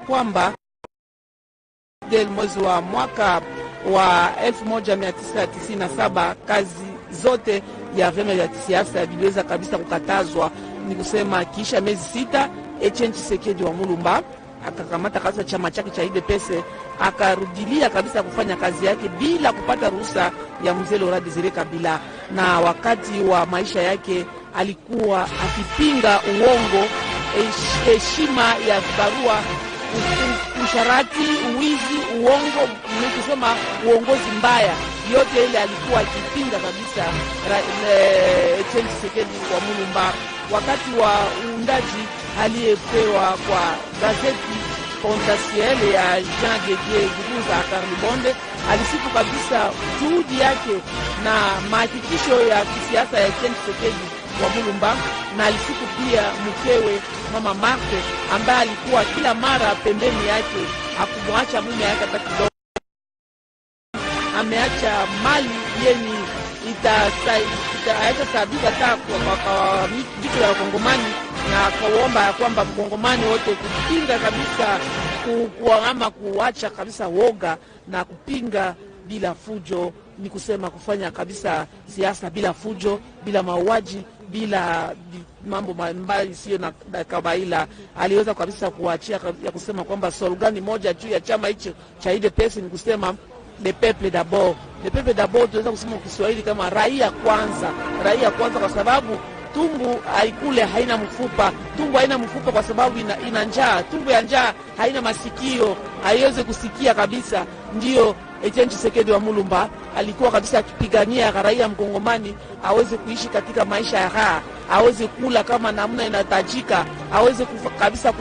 kwamba mwezi wa mwaka wa 1997 kazi zote ya vyama vya kisiasa viliweza kabisa kukatazwa. Ni kusema kisha miezi 6 Etienne Tshisekedi wa Mulumba akakamata kabisa chama chake cha UDPS, akarudilia kabisa kufanya kazi yake bila kupata ruhusa ya mzee Laurent Desire Kabila. Na wakati wa maisha yake alikuwa akipinga uongo, heshima ya barua, usharati, uwizi, uongo, ni kusema uongozi mbaya, yote ile alikuwa akipinga kabisa Etienne Tshisekedi wa Mulumba. Wakati wa uundaji aliyepewa kwa gazeti Fondatiel ya Jean Didier Guruza Karlibonde, alisifu kabisa juhudi yake na mahakikisho ya kisiasa ya Etienne Tshisekedi wa Mulumba, na alisifu pia mkewe Mama Marthe ambaye alikuwa kila mara pembeni yake, hakumwacha mume yake hata kidogo. Ameacha mali yenye itasababisha hata kwa vitu vya Wakongomani, na akaomba kwamba Wakongomani wote kupinga kabisa ama kuacha kabisa woga na kupinga bila fujo, ni kusema kufanya kabisa siasa bila fujo, bila mauaji, bila mambo mbalimbali sio na kawaida. Aliweza kabisa kuachia ya kusema kwamba slogan moja juu ya chama hicho cha UDPS ni kusema le peuple d'abord. Le peuple d'abord tunaweza kusema kwa Kiswahili kama raia kwanza. Raia kwanza kwa sababu tumbu haikule haina mfupa. Tumbu haina mfupa kwa sababu ina njaa. Tumbu ya njaa haina masikio, haiwezi kusikia kabisa. Ndio Etienne Tshisekedi wa Mulumba alikuwa kabisa akipigania raia mkongomani aweze kuishi katika maisha ya raha, aweze kula kama namna inatajika, aweze kabisa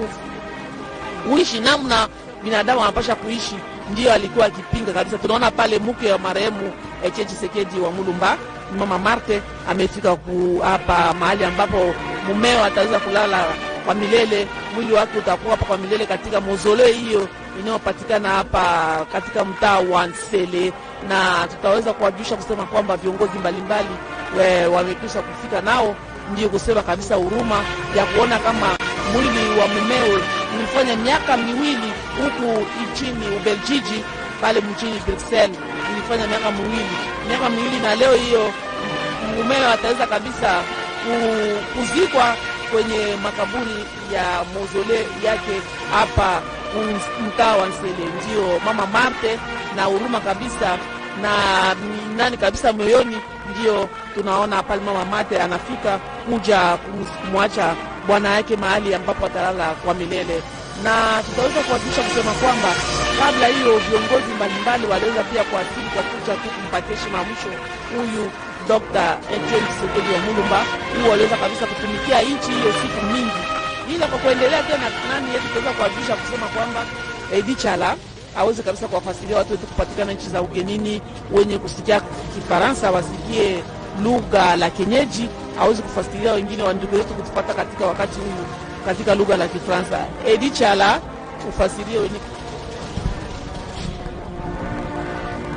kuishi namna binadamu anapasha kuishi. Ndio alikuwa akipinga kabisa. Tunaona pale mke wa marehemu Etienne Tshisekedi wa Mulumba, Mama Marthe, amefika hapa mahali ambapo mumeo ataweza kulala kwa milele, mwili wake utakuwa hapa kwa milele katika mausoleo hiyo inayopatikana hapa katika mtaa wa Nsele, na tutaweza kuwajusha kusema kwamba viongozi mbalimbali wamekwisha kufika, nao ndio kusema kabisa huruma ya kuona kama mwili wa mumewe ulifanya miaka miwili huku nchini Ubelgiji, pale mjini Bruxelles, ilifanya miaka miwili, na leo hiyo mumewe ataweza kabisa kuzikwa kwenye makaburi ya mausoleo yake hapa mtaa wa Nsele. Ndio Mama Marthe na huruma kabisa na nani kabisa moyoni, ndio tunaona pale Mama Marthe anafika kuja kumwacha bwana yake mahali ambapo atalala kwa milele. Na tutaweza kuhakikisha kusema kwamba kabla hiyo viongozi mbalimbali waliweza pia kuasili kwa kuja tu kumpatia heshima mwisho huyu Dr. Etienne Tshisekedi wa Mulumba. Huyu waliweza kabisa kutumikia nchi hiyo siku mingi. Ila kwa kuendelea tena nani yetu tutaweza kuhakikisha kusema kwamba Edi Chala aweze kabisa kuwafasiria watu wetu kupatikana nchi za ugenini wenye kusikia Kifaransa wasikie lugha la kienyeji, aweze kufasiria wengine wa ndugu yetu kutupata katika wakati huu katika lugha la Kifaransa. Edi Chala ufasirie wenye.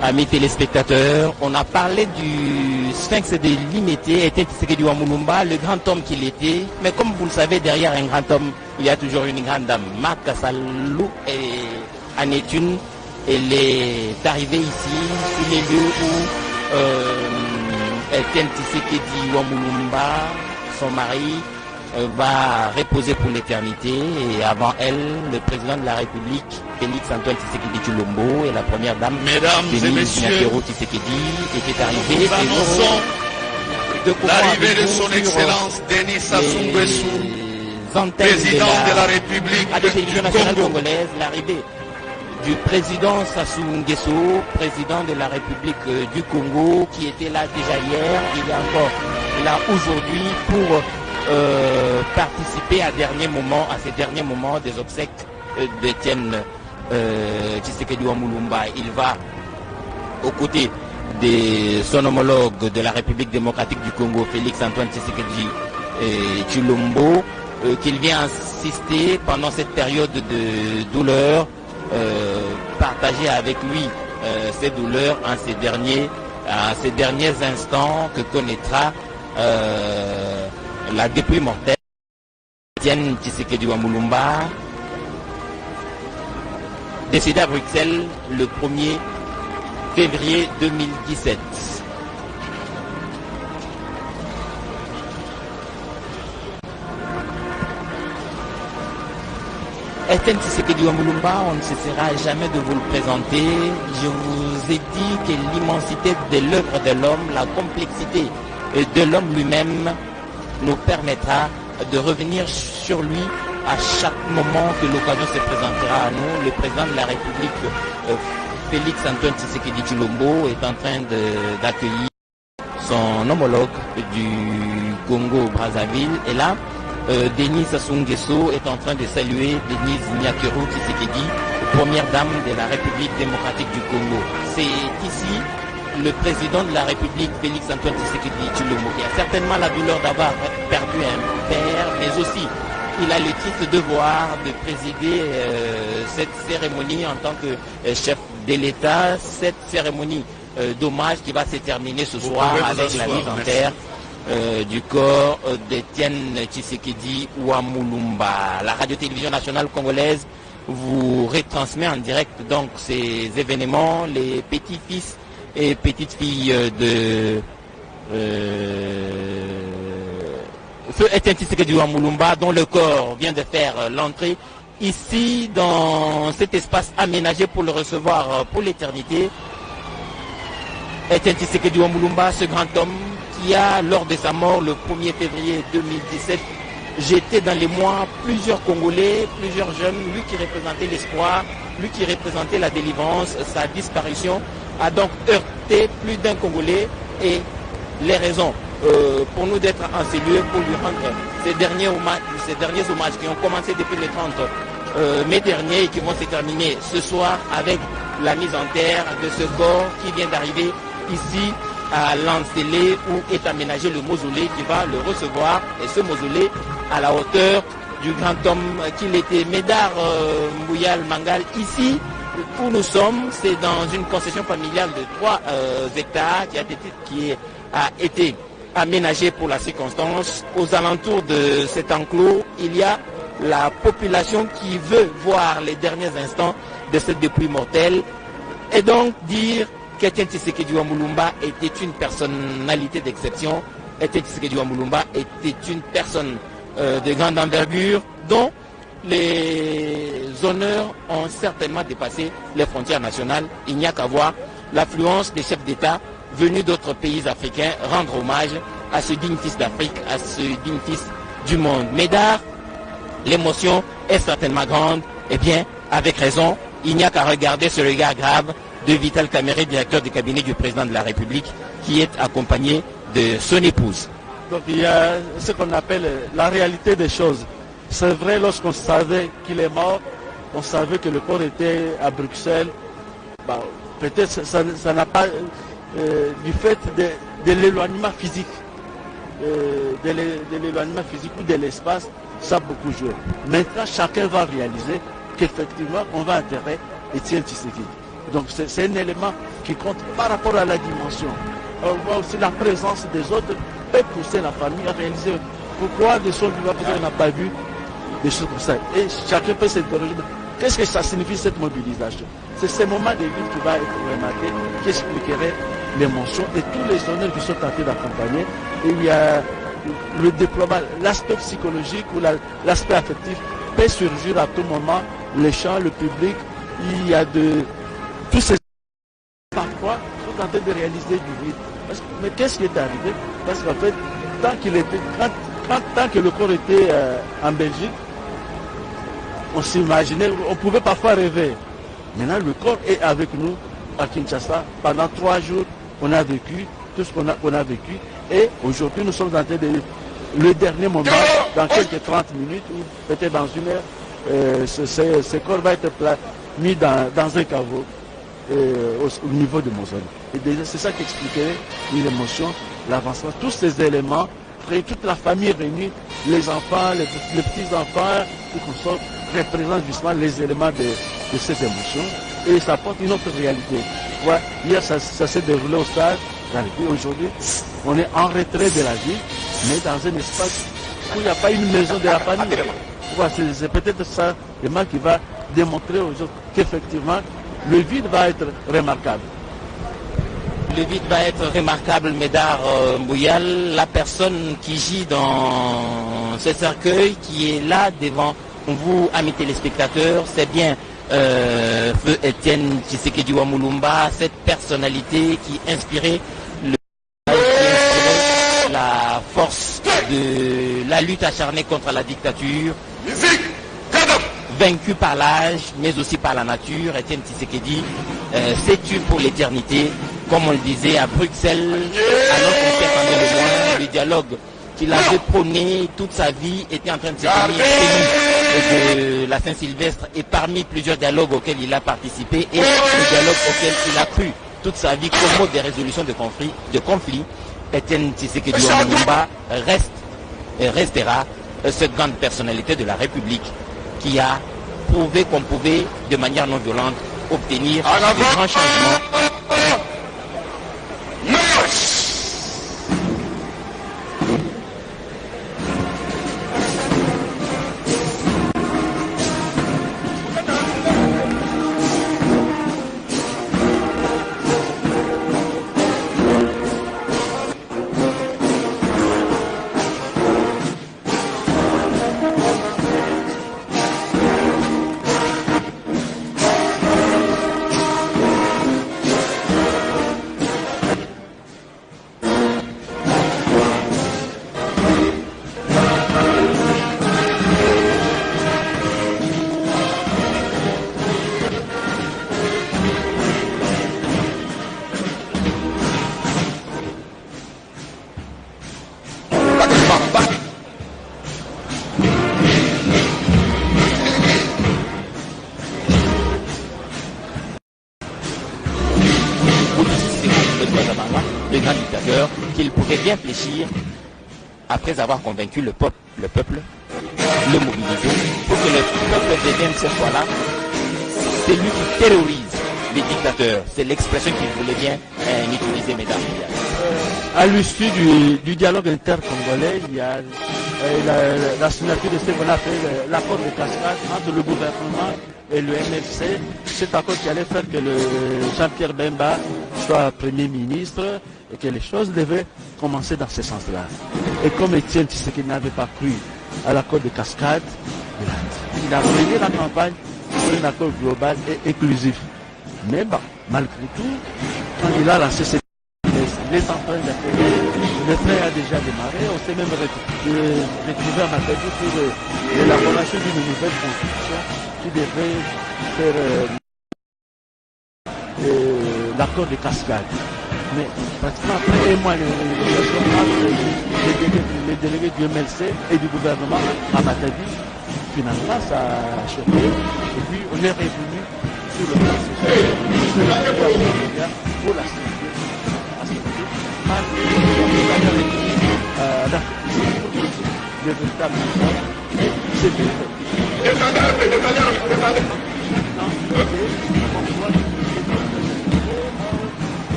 Amis téléspectateurs, on a parlé du Sphinx de Limete, Etienne Tshisekedi wa Mulumba, le grand homme qu'il était. Mais comme vous le savez, derrière un grand homme, il y a toujours une grande dame. Marthe Kassalou en est une. Elle est arrivée ici, sur les lieux où Etienne Tshisekedi wa Mulumba, son mari, va reposer pour l'éternité, et avant elle, le président de la République, Félix-Antoine Tshisekedi Tshilombo, et la première dame, Mesdames et messieurs, Tshisekedi, était arrivée. Nous annonçons l'arrivée de son Excellence Denis Sassou Nguesso, président de la République du Congo. L'arrivée du président Sassou Nguesso, président de la République du Congo, qui était là déjà hier, il est encore là aujourd'hui pour participer à ces derniers moments des obsèques d'Etienne Tshisekedi wa Mulumba. Il va aux côtés de son homologue de la République démocratique du Congo, Félix-Antoine Tshisekedi Tshilombo, qu'il vient assister pendant cette période de douleur, partager avec lui ces douleurs en ces derniers instants que connaîtra la dépouille mortelle Etienne Tshisekedi wa Mulumba. décédé à Bruxelles le 1er février 2017. Etienne Tshisekedi Wamulumba, on ne cessera jamais de vous le présenter. Je vous ai dit que l'immensité de l'œuvre de l'homme, la complexité de l'homme lui-même nous permettra de revenir sur lui à chaque moment que l'occasion se présentera à nous. Le président de la République, Félix Antoine Tshisekedi Tshilombo, est en train d'accueillir son homologue du Congo-Brazzaville. Et là, Denis Sassou Nguesso est en train de saluer Denise Nyakeru Tshisekedi, première dame de la République démocratique du Congo. C'est ici le président de la République, Félix Antoine Tshisekedi Tshilombo, qui a certainement la douleur d'avoir perdu un père, mais aussi il a le titre de devoir de présider cette cérémonie en tant que chef de l'État, cette cérémonie d'hommage qui va se terminer ce soir avec la mise en terre du corps d'Etienne Tshisekedi Wamulumba. La radio-télévision nationale congolaise vous retransmet en direct donc ces événements. Les petits-fils et petites-filles de Feu Etienne Tshisekedi Wamulumba, dont le corps vient de faire l'entrée ici dans cet espace aménagé pour le recevoir pour l'éternité. Etienne Tshisekedi Wamulumba, ce grand homme qui a, lors de sa mort le 1er février 2017, jeté dans les mois plusieurs Congolais, plusieurs jeunes, lui qui représentait l'espoir, lui qui représentait la délivrance. Sa disparition a donc heurté plus d'un Congolais et les raisons pour nous d'être en ces lieux, pour lui rendre ces derniers hommages qui ont commencé depuis le 30 mai dernier et qui vont se terminer ce soir avec la mise en terre de ce corps qui vient d'arriver ici à Lancelé où est aménagé le mausolée qui va le recevoir, et ce mausolée à la hauteur du grand homme qu'il était, Médard Mbouyal Mangal. Ici où nous sommes, c'est dans une concession familiale de 3 hectares qui a été aménagée pour la circonstance. Aux alentours de cet enclos, il y a la population qui veut voir les derniers instants de cette dépouille mortelle et donc dire qu'Etienne Tshisekedi Wamulumba était une personnalité d'exception. Etienne Tshisekedi Wamulumba était une personne de grande envergure dont les honneurs ont certainement dépassé les frontières nationales. Il n'y a qu'à voir l'affluence des chefs d'État venus d'autres pays africains rendre hommage à ce digne fils d'Afrique, à ce digne fils du monde. Médard, l'émotion est certainement grande. Eh bien, avec raison, il n'y a qu'à regarder ce regard grave de Vital Kamerhe, directeur du cabinet du président de la République, qui est accompagné de son épouse. Donc il y a ce qu'on appelle la réalité des choses. C'est vrai, lorsqu'on savait qu'il est mort, on savait que le corps était à Bruxelles. Bah, peut-être ça n'a pas, du fait de l'éloignement physique, de l'éloignement physique ou de l'espace, ça a beaucoup joué. Maintenant, chacun va réaliser qu'effectivement, on va enterrer Etienne Tshisekedi. Donc c'est un élément qui compte par rapport à la dimension. On voit aussi la présence des autres peut pousser la famille à réaliser pourquoi de son vivant on n'a pas vu des choses comme ça. Et chacun peut s'interroger, qu'est-ce que ça signifie cette mobilisation? C'est ce moment de vie qui va être remarqué, qui expliquerait l'émotion et tous les honneurs qui sont tentés d'accompagner. Et il y a le déploiement, l'aspect psychologique ou l'aspect affectif peut surgir à tout moment, les chants, le public, il y a tous ces parfois sont en train de réaliser du vide. Mais qu'est-ce qui est arrivé? Parce qu'en fait, tant que le corps était en Belgique, on s'imaginait, on pouvait parfois rêver. Maintenant, le corps est avec nous à Kinshasa. Pendant 3 jours, on a vécu tout ce qu'on a vécu. Et aujourd'hui, nous sommes en train de... Le dernier moment, dans quelques 30 minutes, ou peut-être dans 1 heure, ce corps va être mis dans un caveau au niveau de Mozambique. Et c'est ça qui expliquerait l'émotion, l'avancement. Tous ces éléments, toute la famille réunie, les enfants, les petits-enfants, tout qu'on sort, représentent justement les éléments de cette émotion. Et ça porte une autre réalité. Ouais, hier, ça s'est déroulé au stade. Aujourd'hui, on est en retrait de la ville, mais dans un espace où il n'y a pas une maison de la famille. crois que c'est peut-être ça qui va démontrer aux autres qu'effectivement le vide va être remarquable. Le vide va être remarquable, Médard Mbouyal, la personne qui gît dans ce cercueil, qui est là devant vous, amis téléspectateurs, c'est bien Feu Étienne Tshisekedi Wamulumba, cette personnalité qui inspirait la force de la lutte acharnée contre la dictature, vaincu par l'âge, mais aussi par la nature. Étienne Tshisekedi s'est tué pour l'éternité, comme on le disait à Bruxelles, alors qu'on s'y attendait le moins. Le dialogue qu'il avait prôné toute sa vie était en train de se tenir de la Saint-Sylvestre, et parmi plusieurs dialogues auxquels il a participé, et le dialogue auquel il a cru toute sa vie comme mode de résolution de conflits, Étienne Tshisekedi Wamulumba restera cette grande personnalité de la République qui a prouvé qu'on pouvait, de manière non violente, obtenir de grands changements. Le grand dictateur, qu'il pouvait bien fléchir après avoir convaincu le peuple, le mobiliser, pour que le peuple devienne cette fois-là celui qui terrorise les dictateurs. C'est l'expression qu'il voulait bien utiliser, mesdames. À l'issue du dialogue intercongolais, il y a la signature de ce qu'on appelle l'accord de cascade entre le gouvernement et le MFC. Cet accord qui allait faire que Jean-Pierre Bemba soit Premier ministre et que les choses devaient commencer dans ce sens-là. Et comme Étienne Tshisekedi n'avait pas cru à l'accord de cascade, il a mené la campagne pour un accord global et inclusif. Mais bon, malgré tout, quand il a lancé cette il est en train d'appeler, le train a déjà démarré, on s'est même retrouvé à Matadi pour l'élaboration d'une nouvelle constitution qui devrait faire l'accord de cascade. Mais pratiquement après un mois, les délégués du MLC et du gouvernement à Matadi, finalement ça a choqué, et puis on est revenu sur le processus pour la signature. Le véritable c'est des analyses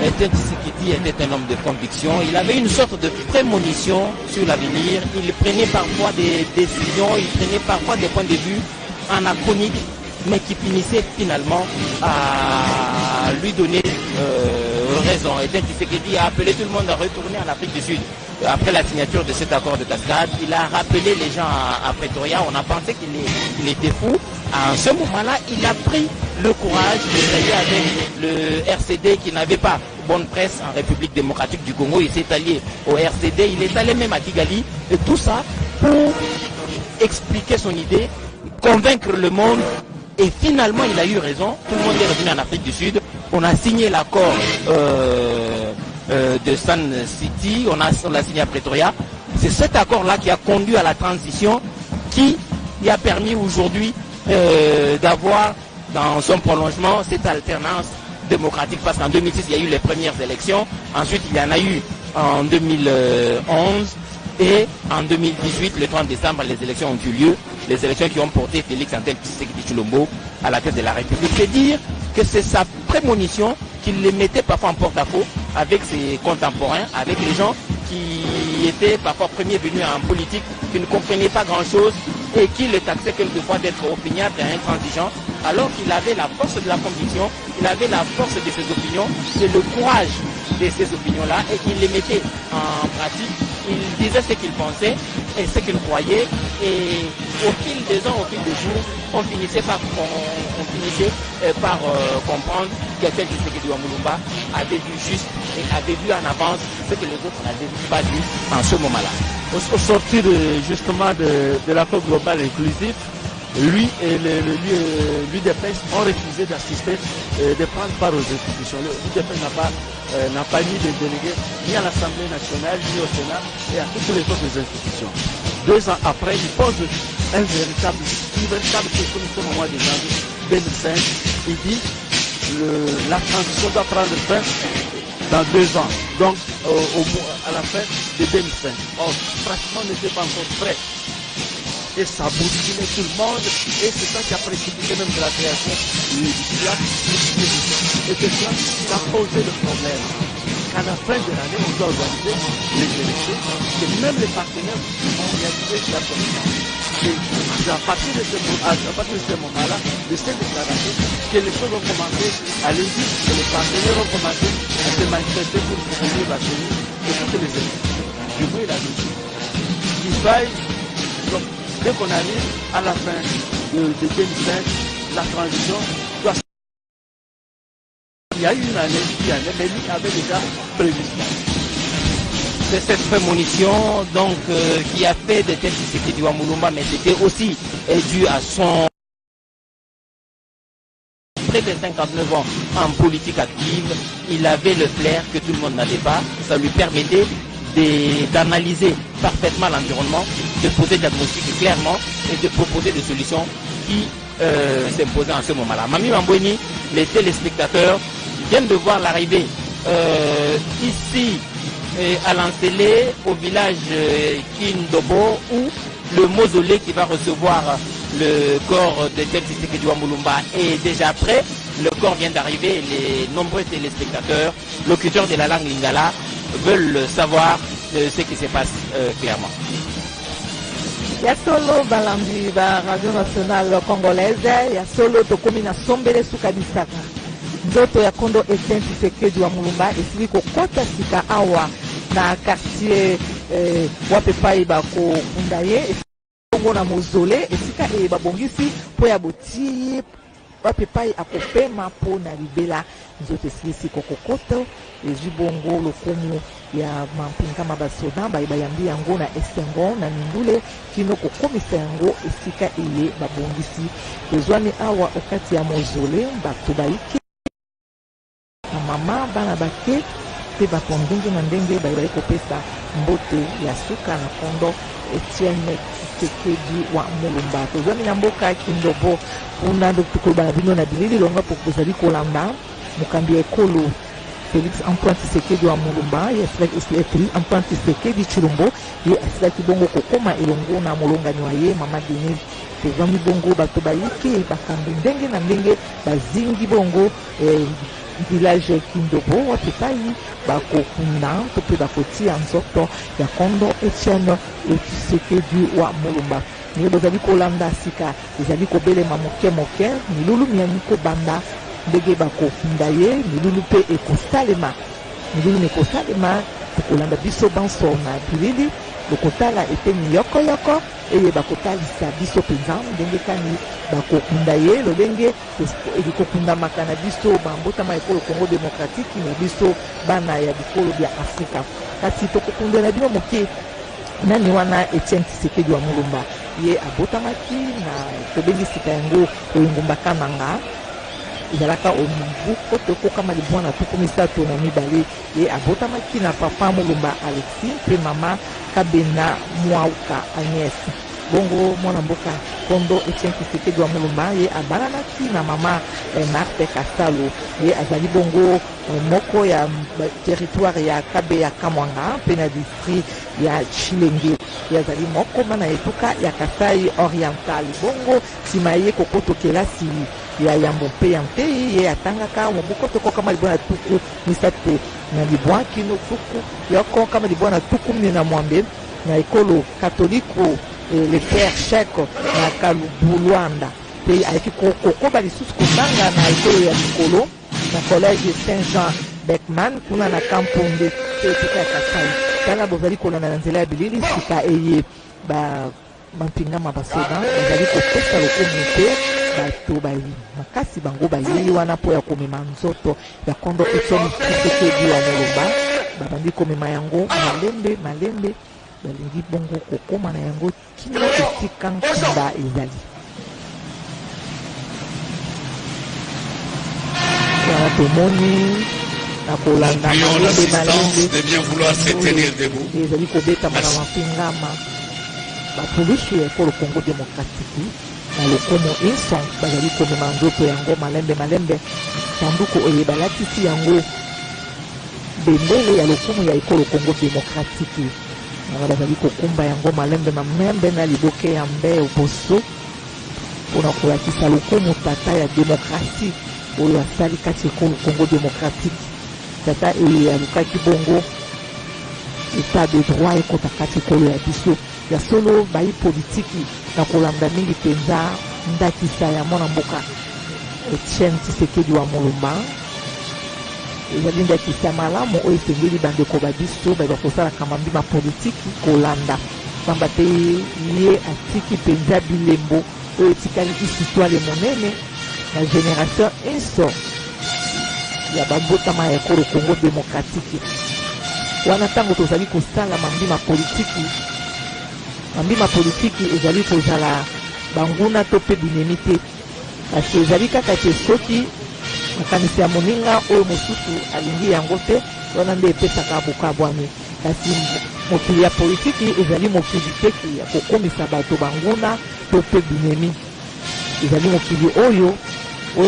Étienne Tshisekedi était un homme de conviction. Il avait une sorte de prémonition sur l'avenir. Il prenait parfois des décisions, il prenait parfois des points de vue anachroniques, mais qui finissaient finalement à lui donner raison. Étienne Tshisekedi a appelé tout le monde à retourner en Afrique du Sud. Après la signature de cet accord de cascade, il a rappelé les gens à Pretoria. On a pensé qu'il était fou. À ce moment-là, il a pris le courage de travailler avec le RCD qui n'avait pas bonne presse en République démocratique du Congo. Il s'est allié au RCD, il est allé même à Kigali, et tout ça pour expliquer son idée, convaincre le monde, et finalement il a eu raison. Tout le monde est revenu en Afrique du Sud. On a signé l'accord de Sun City, on l'a signé à Pretoria. C'est cet accord-là qui a conduit à la transition, qui a permis aujourd'hui d'avoir dans son prolongement cette alternance démocratique, parce qu'en 2006 il y a eu les premières élections, ensuite il y en a eu en 2011 et en 2018, le 30 décembre, les élections ont eu lieu. Les élections qui ont porté Félix Antoine Tshisekedi Tshilombo à la tête de la République. C'est dire que c'est sa prémonition qui les mettait parfois en porte-à-faux avec ses contemporains, avec les gens qui étaient parfois premiers venus en politique, qui ne comprenaient pas grand-chose et qui le taxaient quelquefois d'être opiniâtre et intransigeant, alors qu'il avait la force de la conviction, il avait la force de ses opinions et le courage de ces opinions-là, et il les mettait en pratique. Il disait ce qu'il pensait et ce qu'il croyait, et au fil des ans, au fil des jours, on finissait par comprendre que Tshisekedi Wamulumba avait vu juste et avait vu en avance ce que les autres n'avaient pas vu en ce moment-là. Au sortir justement de l'accord global inclusif, lui et l'UDPS ont refusé d'assister, de prendre part aux institutions. L'UDPS n'a pas mis de délégués ni à l'Assemblée nationale, ni au Sénat, et à toutes les autres institutions. 2 ans après, il pose une véritable question au mois de janvier 2005. Il dit la transition doit prendre fin dans 2 ans, donc à la fin de 2005. Or, pratiquement, on n'était pas encore prêt. Et ça bousculait tout le monde, et c'est ça qui a précipité même de la création du FIAC. Et c'est ça qui a posé le problème. Qu'à la fin de l'année, on doit organiser les élections, et même les partenaires ont réalisé la commission. Et à partir de ce moment-là, de cette déclaration, que les choses ont commencé à aller vite, que les partenaires ont commencé à se manifester pour soutenir la tenue de toutes les élections. Du coup, il a dit qu'il faille. Donc, dès qu'on arrive à la fin de 2005, la transition doit se... Il y a eu une année, mais lui avait déjà prévu ça. C'est cette prémonition donc, qui a fait de Tshisekedi Wamulumba, mais c'était aussi dû à son près de 59 ans en politique active. Il avait le flair que tout le monde n'avait pas. Ça lui permettait d'analyser parfaitement l'environnement, de poser des diagnostics clairement et de proposer des solutions qui s'imposaient en ce moment-là. Mami Mambweni, les téléspectateurs viennent de voir l'arrivée ici à Lansele, au village Kindobo, où le mausolée qui va recevoir le corps de Tshisekedi Wamulumba est déjà prêt. Le corps vient d'arriver, les nombreux téléspectateurs, locuteurs de la langue lingala, veulent savoir ce qui se passe clairement. Ya solo balambi ba Radio Nationale Congolaise, ya solo tokomi na sombele suka bisaka. Nzoto ya kondo Etienne Tshisekedi Wamulumba esili kokota sika awa na quartier wapepai bako kundaye esiko na mozole esika babongisi po ya botiye wapepai akopema po na libela. Nzoto esili siko kokoto ezibongo lokomo ya mampinga mabasoda bayambi yango na esengo na mindule kino kokomisa yango esika eye babongisi ezwani awa okati ya mozole bato bayiki na mama bana bake pe bato ndenge na ndenge bayi kopesa mbote ya suka na kondo Etienne Tshisekedi Wamulumba. Tozwani na mboka Kindobo kuna tukoloba bino na bilili longa pokozali kolanda mukambi ekolo Félix Antoine Tshisekedi Wamulumba, Félix Antoine Tshisekedi Tshilombo, ye asilaki bongo kokoma elongo na molongani wa ye mama Denise. Tezwami bongo bato bayiki bakambi ndenge na ndenge bazingi bongo village Kindobo wapepai bakokunda to pe bakotia nzoto ya kondo Etienne Tshisekedi Wamulumba. Ni bozali kolanda sika ezali kobelema moke milulu miani kobanda ndenge bakokunda ye milulu pe ekosalema milulu ekosalema tokolanda biso banso na bilili lokotala eteni yoko eye bakotalisa biso penza ndenge kani bakokunda ye lolenge ekokundamaka na biso bambotama ekolo Congo démocratique na biso bana ya bikolo bya Afrika. Kasi tokokundela bino moke nani wana Etienne Tshisekedi Wamulumba ye abotamaki na tobengi sika yango Engumba Kananga ezalaka omubu koto kokama libwana tuku misato na mibale ye abotamaki na papa Mulumba Alexis pe mama Kabena Mwauka Agnès. bongo mwana mboka kondo Etienne Tshisekedi wa Mulumba ye abalanaki na mama Marthe Kasalo ye azali bongo moko ya territoire ya Kabe ya Kamwanga pe na district ya Chilenge ye azali moko mana etuka ya Kasai Oriental bongo sima ye kokoto kelasi ya yambo pe yante ye atangaka moboko toko kama libona tuku misato na libwa kino tuku yoko kama libona tuku na mwambe na ekolo katoliku le père Chèque na Kalubulwanda pe ayaki kokoba lisusu kotanga na ekolo ya mikolo na collège Saint-Jean Beckman kuna na kamponde pe etuka ya Kasai tala bozali kolanda na nzela ya bilili sika eye bampingama basoda bazali kopesa lokomi te bato bayi makasi bango bayei wana mpo ya komema nzoto ya kondo Etienne Tshisekedi wa Mulumba babandi komema yango malembe balingi bongo kokoma na yango kino esika nkunda ezali wana tomoni na kolanda malembe ezali kobetama na mapingama bapolisi ya ekolo Congo Démocratique na lokomo inson bazali komema nzoto yango malembe sanduku oyo balatisi yango bendele ya lokomo ya ekolo Congo Démocratique nanga bazali kokumba yango malembe na liboke ya mbe boso mpona kolakisa lokomo tata ya demokrasi oyo asali kati ekolo Congo Démocratique tata oyo alukaki bongo etat de droit ekota kati ekolo ya biso ya solo bayi politiki na kolanda mingi mpenza ndakisa ya mwana mboka Etienne Tshisekedi wa Mulumba ezali ndakisa malamu oyo esengeli bandeko babiso bayeba kosalaka mambima politiki kolanda pamba te ye atiki mpenza bilembo oyo etikali histoire monene na génération inso ya babotama ya ekolo Congo Démocratique wana ntango tozali kosala mambima politiki ezali kozala banguna to mpe binemi te kasi ezali kaka te soki makanisi ya moninga oyo mosusu alingi yango te wana nde epesaka bokabwani kasi mokili ya politiki ezali mokili teki ya kokomisa bato banguna to mpe binemi ezali mokili oyo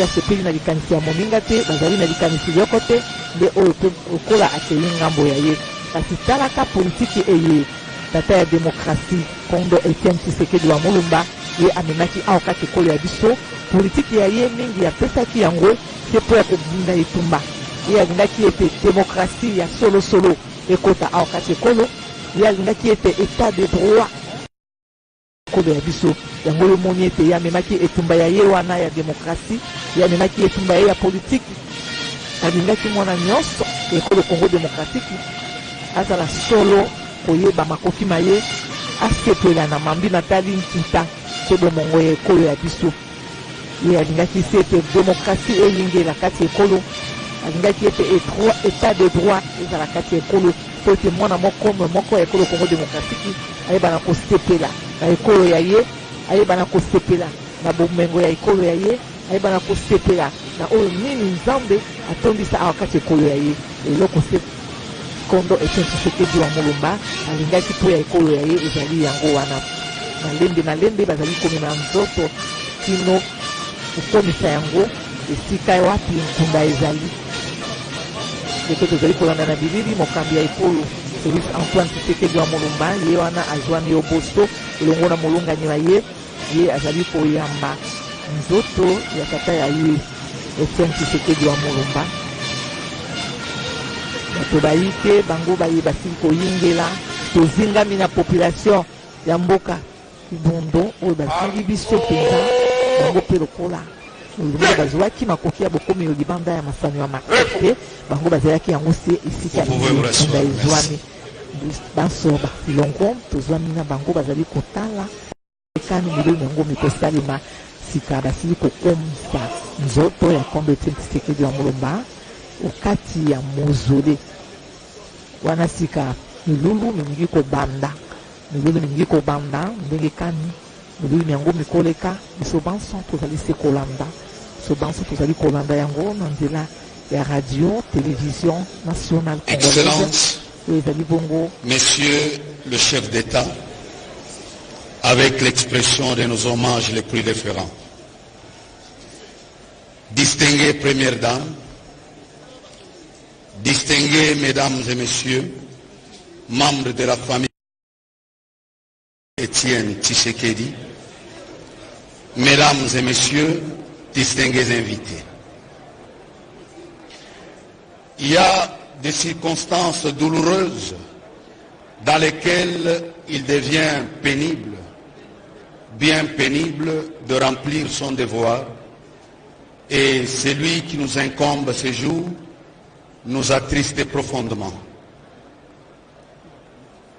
asepeli na likanisi ya moninga te bazali na likanisi lioko te nde oyo mpe okola akei ngambo ya ye kasi talaka politiki eye tata ya demokrasi kondo Etienne Tshisekedi wa Mulumba ye amemaki awa kati ekolo ya biso politiki ya ye mingi apesaki yango te mpo ya kobunda etumba ye alingaki ete demokrasi ya solosolo ekota awa kati ekolo ye alingaki ete etat de droit ekolo ya biso yango yo moni ete ye amemaki etumba ya ye wana ya demokrasi ye amemaki etumba ya ye ya politiki alingaki mwana nyonso ekolo Congo Démocratique azala solo koyeba makoki maye asepela na mambi natali ntinta to bomongo ya ekolo ya biso ye alingaki se ete demokrasi eyingela kati ekolo alingaki ete etat de droit ezala kati ekolo po ete mwana moko ya ekolo Congo Démocratique ayebana kosepela na ekolo ya ye ayebana kosepela na bomengo ya ekolo ya ye ayebana kosepela na oyo nini nzambe atondisa awa kati ekolo ya ye eloko se kondo Etienne Tshisekedi wa Mulumba alingaki mpo ya ekolo ya ye ezali yango wana malembe bazali komema nzoto kino kokomisa yango esika wapi nkunda ezali ndeko tozali kolanda na bilili mokambi ya ekolo Félix Antoine Tshisekedi wa Mulumba ye wana azwami yo boso elongo na molongani na ye azali koyamba nzoto ya tata ya ye Etienne Tshisekedi wa Mulumba bato bayi te bango baye basili koyingela tozingami na population ya mboka ibondo oyo basili biso mpenza bango mpe lokola olongo bazwaki makoki ya bokomelo libanda ya masano ya makasi te bango bazalaki yango se esika nkunda ezwami basoba ilongo tozwami na bango bazali kotala ekani miloni yango mikosalema sika basili kokomisa nzoto ya kombo Etienne Tshisekedi wa Mulumba okati ya mozole wana sika milulu mingi kobanda ndenge kani milulu yango mikoleka biso banso tozali se kolanda so banso tozali kolanda yango na nzela ya radio télévision nationale congolaise ezali bongo. Messieurs le chef d'État, avec l'expression de nos hommages les plus référents. Distinguées Premières Dames, distingués Mesdames et Messieurs, membres de la famille Étienne Tshisekedi, Mesdames et Messieurs, distingués invités. Il y a des circonstances douloureuses dans lesquelles il devient pénible, bien pénible, de remplir son devoir, et celui qui nous incombe ces jours nous attriste profondément.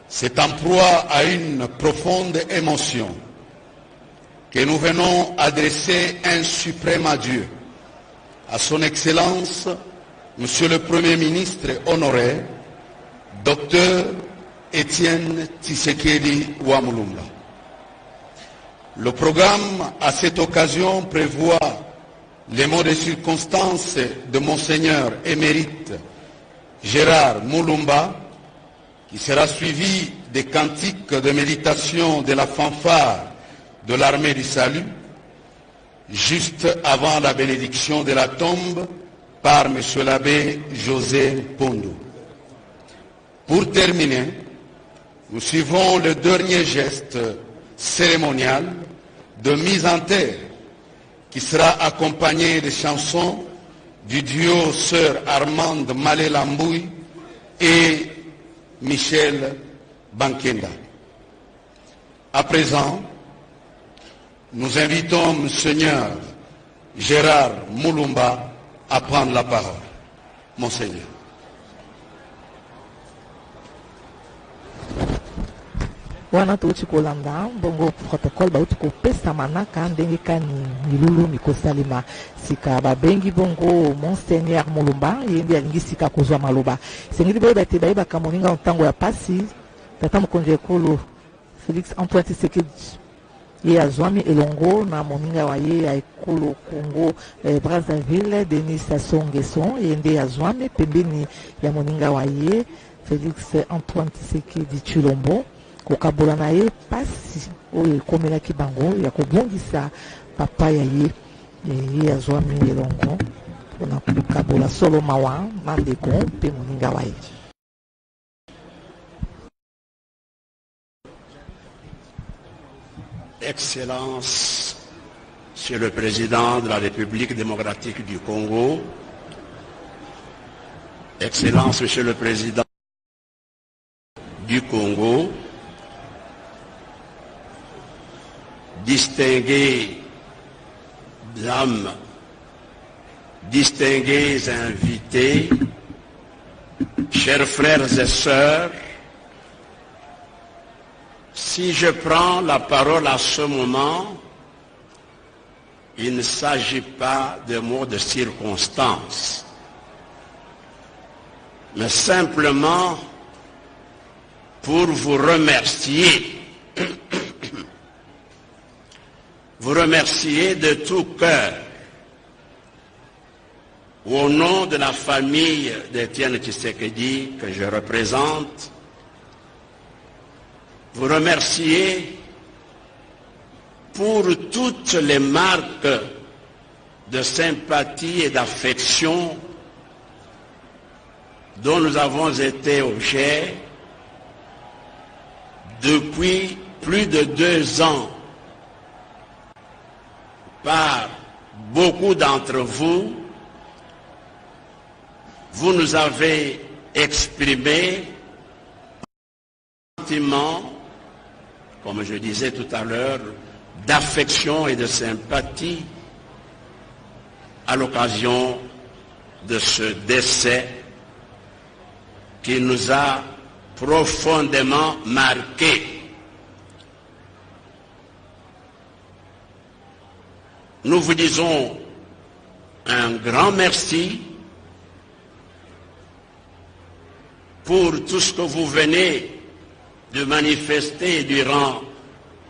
C'est en proie à une profonde émotion que nous venons adresser un suprême adieu à son Excellence, Monsieur le Premier ministre honoré, Dr Étienne Tshisekedi Wamulumba. Le programme à cette occasion prévoit les mots de circonstance de Monseigneur émérite Gérard Mulumba, qui sera suivi des cantiques de méditation de la fanfare de l'armée du salut, juste avant la bénédiction de la tombe par M. l'abbé José Pondou. Pour terminer, nous suivons le dernier geste cérémonial de mise en terre qui sera accompagné de chansons du duo Sœur Armande Malé-Lambouy et Michel Bankenda. À présent, nous invitons Monseigneur Gérard Mulumba à prendre la parole. Monseigneur. wana touti kolanda bongo protocole bauti kopesa manaka ndenge kani milulu mikosalema sika babengi bongo Monseigneur Mulumba yembi alingi sika kozwa maloba sengeli boyeba ete bayebaka moninga ntango ya pasi tata mokonzi ekolo Félix Antoine Tshisekedi ye azwami elongo na moninga wa ye ya ekolo Congo Brazzaville Denis Sassou Nguesso ye nde azwami pembeni ya moninga wa ye Félix Antoine Tshisekedi Tshilombo kokabola na ye pasi oyo ekomelaki bango ya kobongisa papa ya ye ye azwami elongo mpona kokabola solo mawa na ndeko mpe moninga wa ye. Excellence, Monsieur le Président de la République démocratique du Congo, Excellence, Monsieur le Président du Congo, distingués dames, distingués invités, chers frères et sœurs, si je prends la parole à ce moment, il ne s'agit pas de mots de circonstance, mais simplement pour vous remercier, vous remercier de tout cœur, au nom de la famille d'Étienne Tshisekedi que je représente, vous remercier pour toutes les marques de sympathie et d'affection dont nous avons été objet depuis plus de 2 ans par beaucoup d'entre vous. Vous nous avez exprimé un sentiment, comme je disais tout à l'heure, d'affection et de sympathie à l'occasion de ce décès qui nous a profondément marqués. Nous vous disons un grand merci pour tout ce que vous venez de manifester durant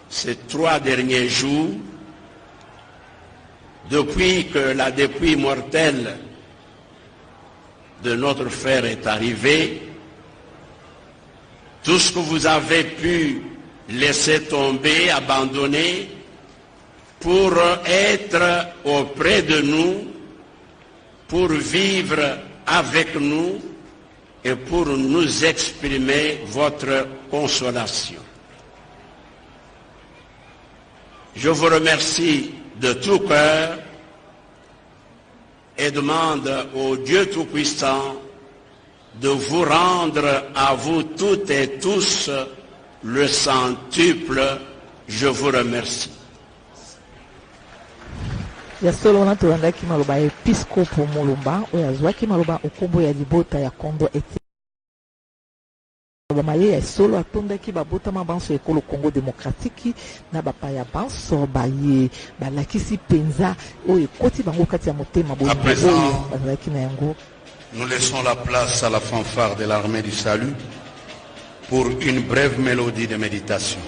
ces 3 derniers jours, depuis que la dépouille mortelle de notre frère est arrivée, tout ce que vous avez pu laissés tomber, abandonnés, pour être auprès de nous, pour vivre avec nous et pour nous exprimer votre consolation. Je vous remercie de tout cœur et demande au Dieu Tout-Puissant de vous rendre à vous toutes et tous le centuple. Je vous remercie. Ya solo na tuandaki maloba episkopo Mulumba oyo azwaki maloba okombo ya libota ya Kongo ete bamaye ya solo atondaki babotama banso ekolo Congo démocratique na bapaya banso baye balakisi penza oyo ekoti bango kati ya motema boyo bazalaki na yango. Nous laissons la place à la fanfare de l'armée du salut pour une brève mélodie de méditation.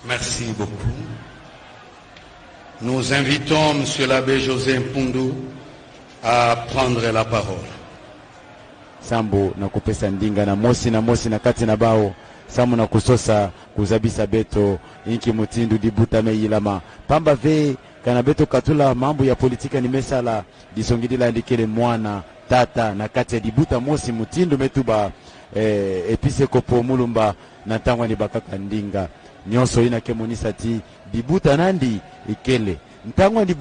Merci beaucoup. Nous invitons M. l'abbé José Mpundu à prendre la parole. Sambo na kupesa ndinga na mosi na kati na bao samu na kusosa kuzabisa beto inki mutindu dibuta meyilama pamba ve kana beto katula mambo ya politika ni mesala disongidila andikele mwana tata na kati ya dibuta mosi mutindu metuba epise kopo Mulumba na tangwa ni bakaka ndinga nyonso ina kemonisa ti dibuta nandi ikele ntangwa ndi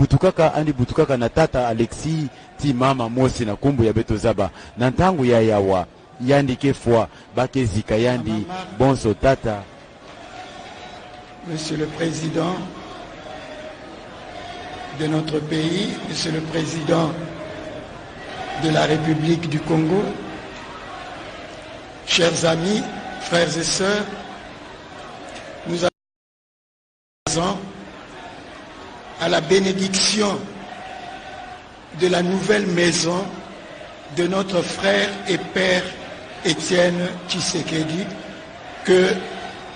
butukaka na tata Alexis ti mama mosi na kumbu ya beto zaba na ntangu ya yawa yandi kefwa bakezika yandi bonso tata. Monsieur le Président de notre pays, Monsieur le Président de la République du Congo, chers amis, frères et sœurs, nous avons à la bénédiction de la nouvelle maison de notre frère et père Étienne Tshisekedi, que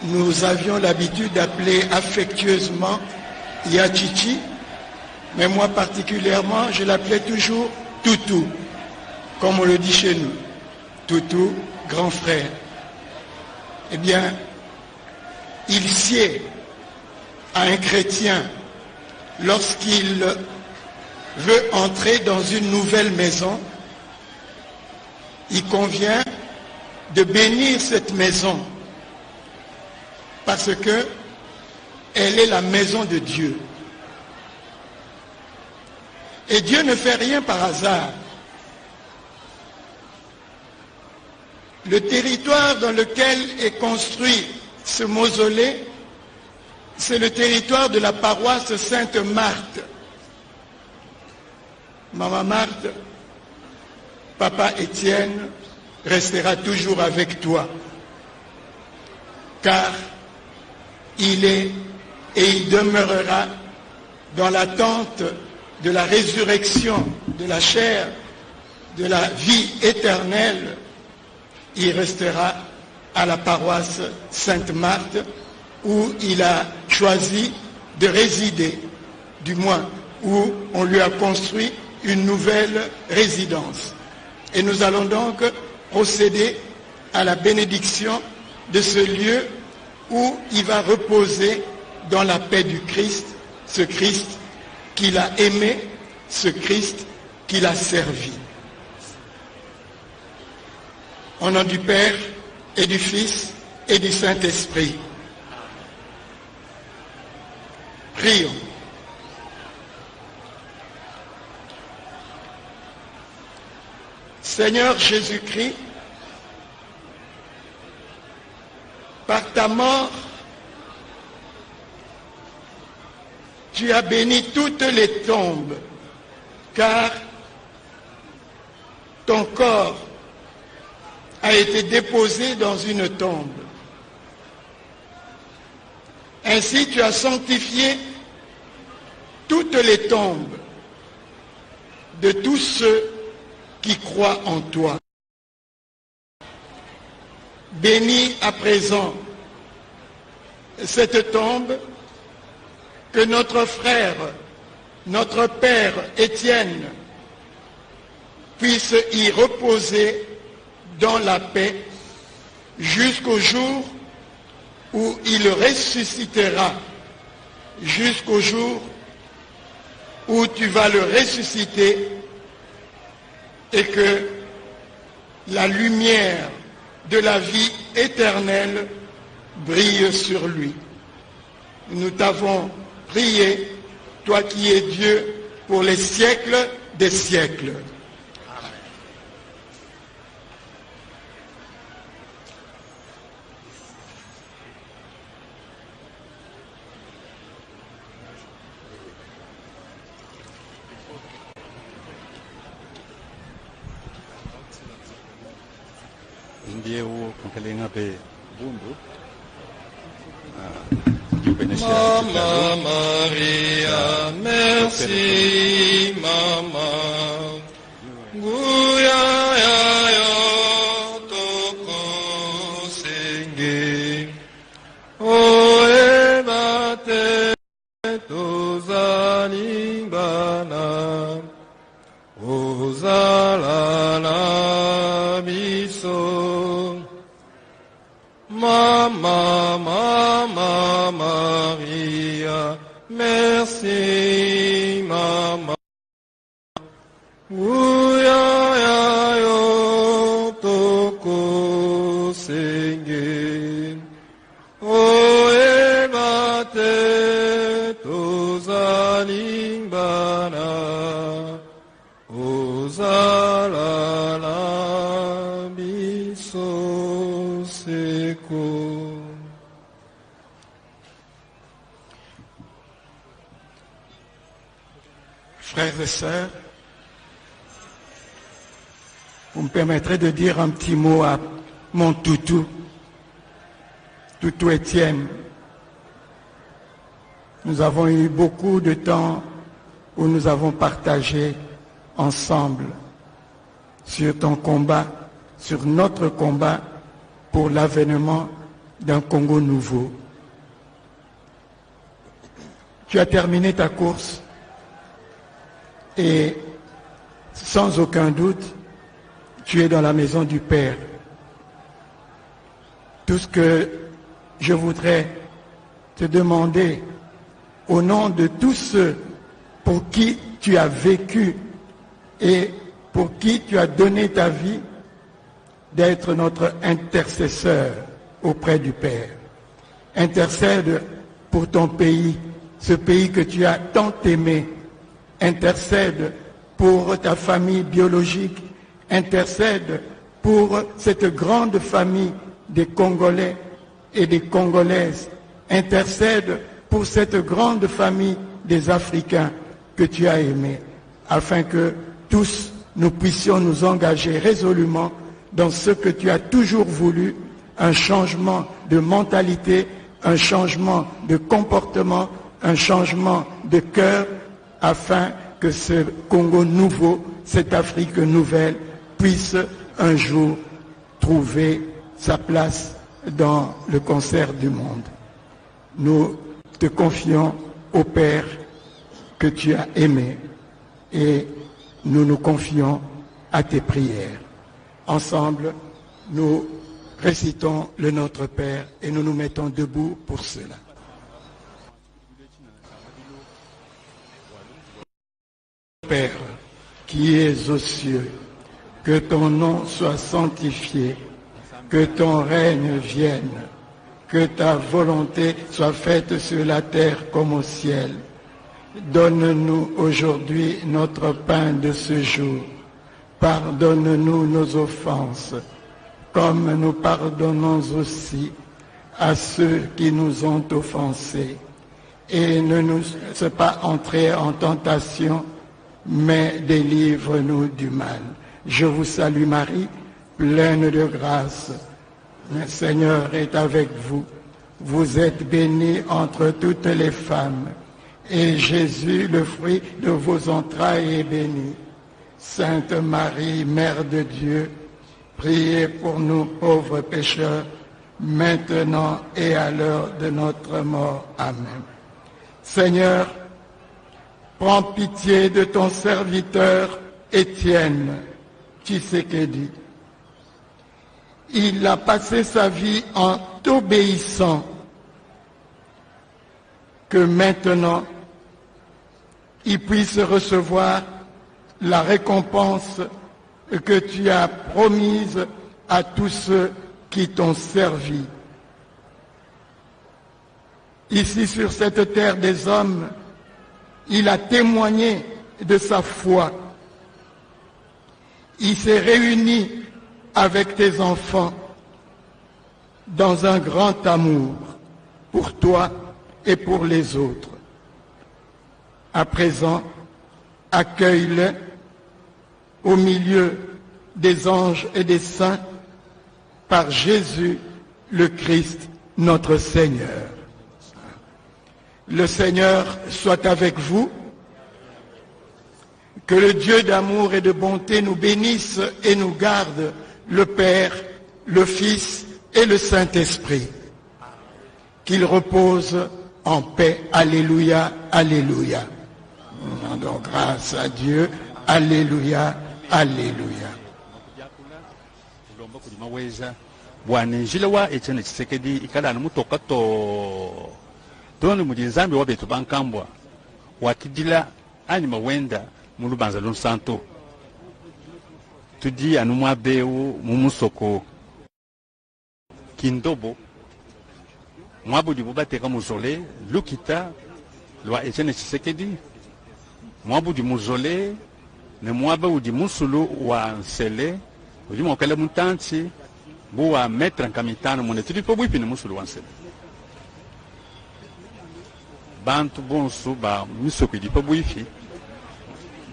nous avions l'habitude d'appeler affectueusement Yachichi, mais moi particulièrement, je l'appelais toujours Toutou, comme on le dit chez nous. Toutou, grand frère. Eh bien, il sied à un chrétien lorsqu'il veut entrer dans une nouvelle maison, il convient de bénir cette maison parce que elle est la maison de Dieu. Et Dieu ne fait rien par hasard. Le territoire dans lequel est construit ce mausolée, c'est le territoire de la paroisse Sainte-Marthe. Maman Marthe, Papa Étienne restera toujours avec toi, car il est et il demeurera dans l'attente de la résurrection de la chair, de la vie éternelle. Il restera à la paroisse Sainte-Marthe où il a choisi de résider, du moins où on lui a construit une nouvelle résidence. Et nous allons donc procéder à la bénédiction de ce lieu où il va reposer dans la paix du Christ, ce Christ qu'il a aimé, ce Christ qu'il a servi. Au nom du Père et du Fils et du Saint-Esprit. Prions. Seigneur Jésus-Christ, par ta mort, tu as béni toutes les tombes, car ton corps a été déposé dans une tombe. Ainsi, tu as sanctifié toutes les tombes de tous ceux qui croient en toi. Bénis à présent cette tombe, que notre frère, notre père Étienne puisse y reposer dans la paix jusqu'au jour où il ressuscitera, jusqu'au jour où tu vas le ressusciter et que la lumière de la vie éternelle brille sur lui. Nous t'avons prié, toi qui es Dieu pour les siècles des siècles. Mama Maria, merci, Mama. Guya ya yo toko senge. Oe bate tozali bana. Ozala la biso. Mama, Mama Maria, merci, Mama. Uya ya yo toko senge. Oe bate tozali bana. Ozala la biso seko. Frères et sœurs, vous me permettrez de dire un petit mot à mon toutou Étienne. Nous avons eu beaucoup de temps où nous avons partagé ensemble sur ton combat, sur notre combat pour l'avènement d'un Congo nouveau. Tu as terminé ta course et sans aucun doute, tu es dans la maison du Père. Tout ce que je voudrais te demander au nom de tous ceux pour qui tu as vécu et pour qui tu as donné ta vie, d'être notre intercesseur auprès du Père. Intercède pour ton pays, ce pays que tu as tant aimé. Intercède pour ta famille biologique, intercède pour cette grande famille des Congolais et des Congolaises, intercède pour cette grande famille des Africains que tu as aimés, afin que tous nous puissions nous engager résolument dans ce que tu as toujours voulu, un changement de mentalité, un changement de comportement, un changement de cœur, afin que ce Congo nouveau, cette Afrique nouvelle, puisse un jour trouver sa place dans le concert du monde. Nous te confions au Père que tu as aimé et nous nous confions à tes prières. Ensemble, nous récitons le Notre Père et nous nous mettons debout pour cela. Père, qui es aux cieux, que ton nom soit sanctifié, que ton règne vienne, que ta volonté soit faite sur la terre comme au ciel. Donne-nous aujourd'hui notre pain de ce jour. Pardonne-nous nos offenses, comme nous pardonnons aussi à ceux qui nous ont offensés. Et ne nous laisse pas entrer en tentation, mais délivre-nous du mal. Je vous salue Marie, pleine de grâce. Le Seigneur est avec vous. Vous êtes bénie entre toutes les femmes. Et Jésus, le fruit de vos entrailles, est béni. Sainte Marie, Mère de Dieu, priez pour nous pauvres pécheurs, maintenant et à l'heure de notre mort. Amen. Seigneur, prends pitié de ton serviteur Étienne Tshisekedi. Il a passé sa vie en t'obéissant, que maintenant il puisse recevoir la récompense que tu as promise à tous ceux qui t'ont servi. Ici sur cette terre des hommes, il a témoigné de sa foi. Il s'est réuni avec tes enfants dans un grand amour pour toi et pour les autres. À présent, accueille-le au milieu des anges et des saints par Jésus le Christ, notre Seigneur. Le Seigneur soit avec vous. Que le Dieu d'amour et de bonté nous bénisse et nous garde, le Père, le Fils et le Saint-Esprit. Qu'il repose en paix. Alléluia, alléluia. Nous rendons grâce à Dieu. Alléluia, alléluia. bwanenjile wa Etienne Tshisekedi ikala mutoka to toni mudinzambi wa betu bankambwa wakidila anyuma wenda mulubanza lunsanto tudi anumwa beu mumusoko kindobo mwabudi bubateka muzole lukita lwa Etienne Tshisekedi mwabudi muzole ne mwaba udi musulu wa nsele udi mwakala muntanti buwa metra nkamitano mune tudi po bwipi ne musulu wa nsele bantu bonsu ba misoko di po bwifi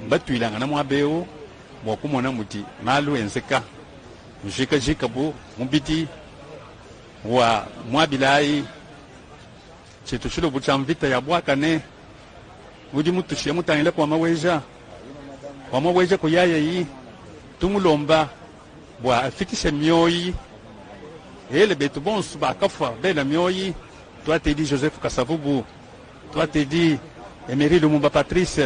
batuilanga na mwabeo mwakumona muti malu enzeka mjika jika bu mubiti wa mwabilai chetushilo buchamvita ya bwakane udi mutushia mutangile kwa maweja kuyaya yi tumulomba bwa afikishe myoyi ele betu bonsu ba kafa bela myoyi toi te dit Joseph Kasavubu, toi te dit Emery Lumumba Patrice,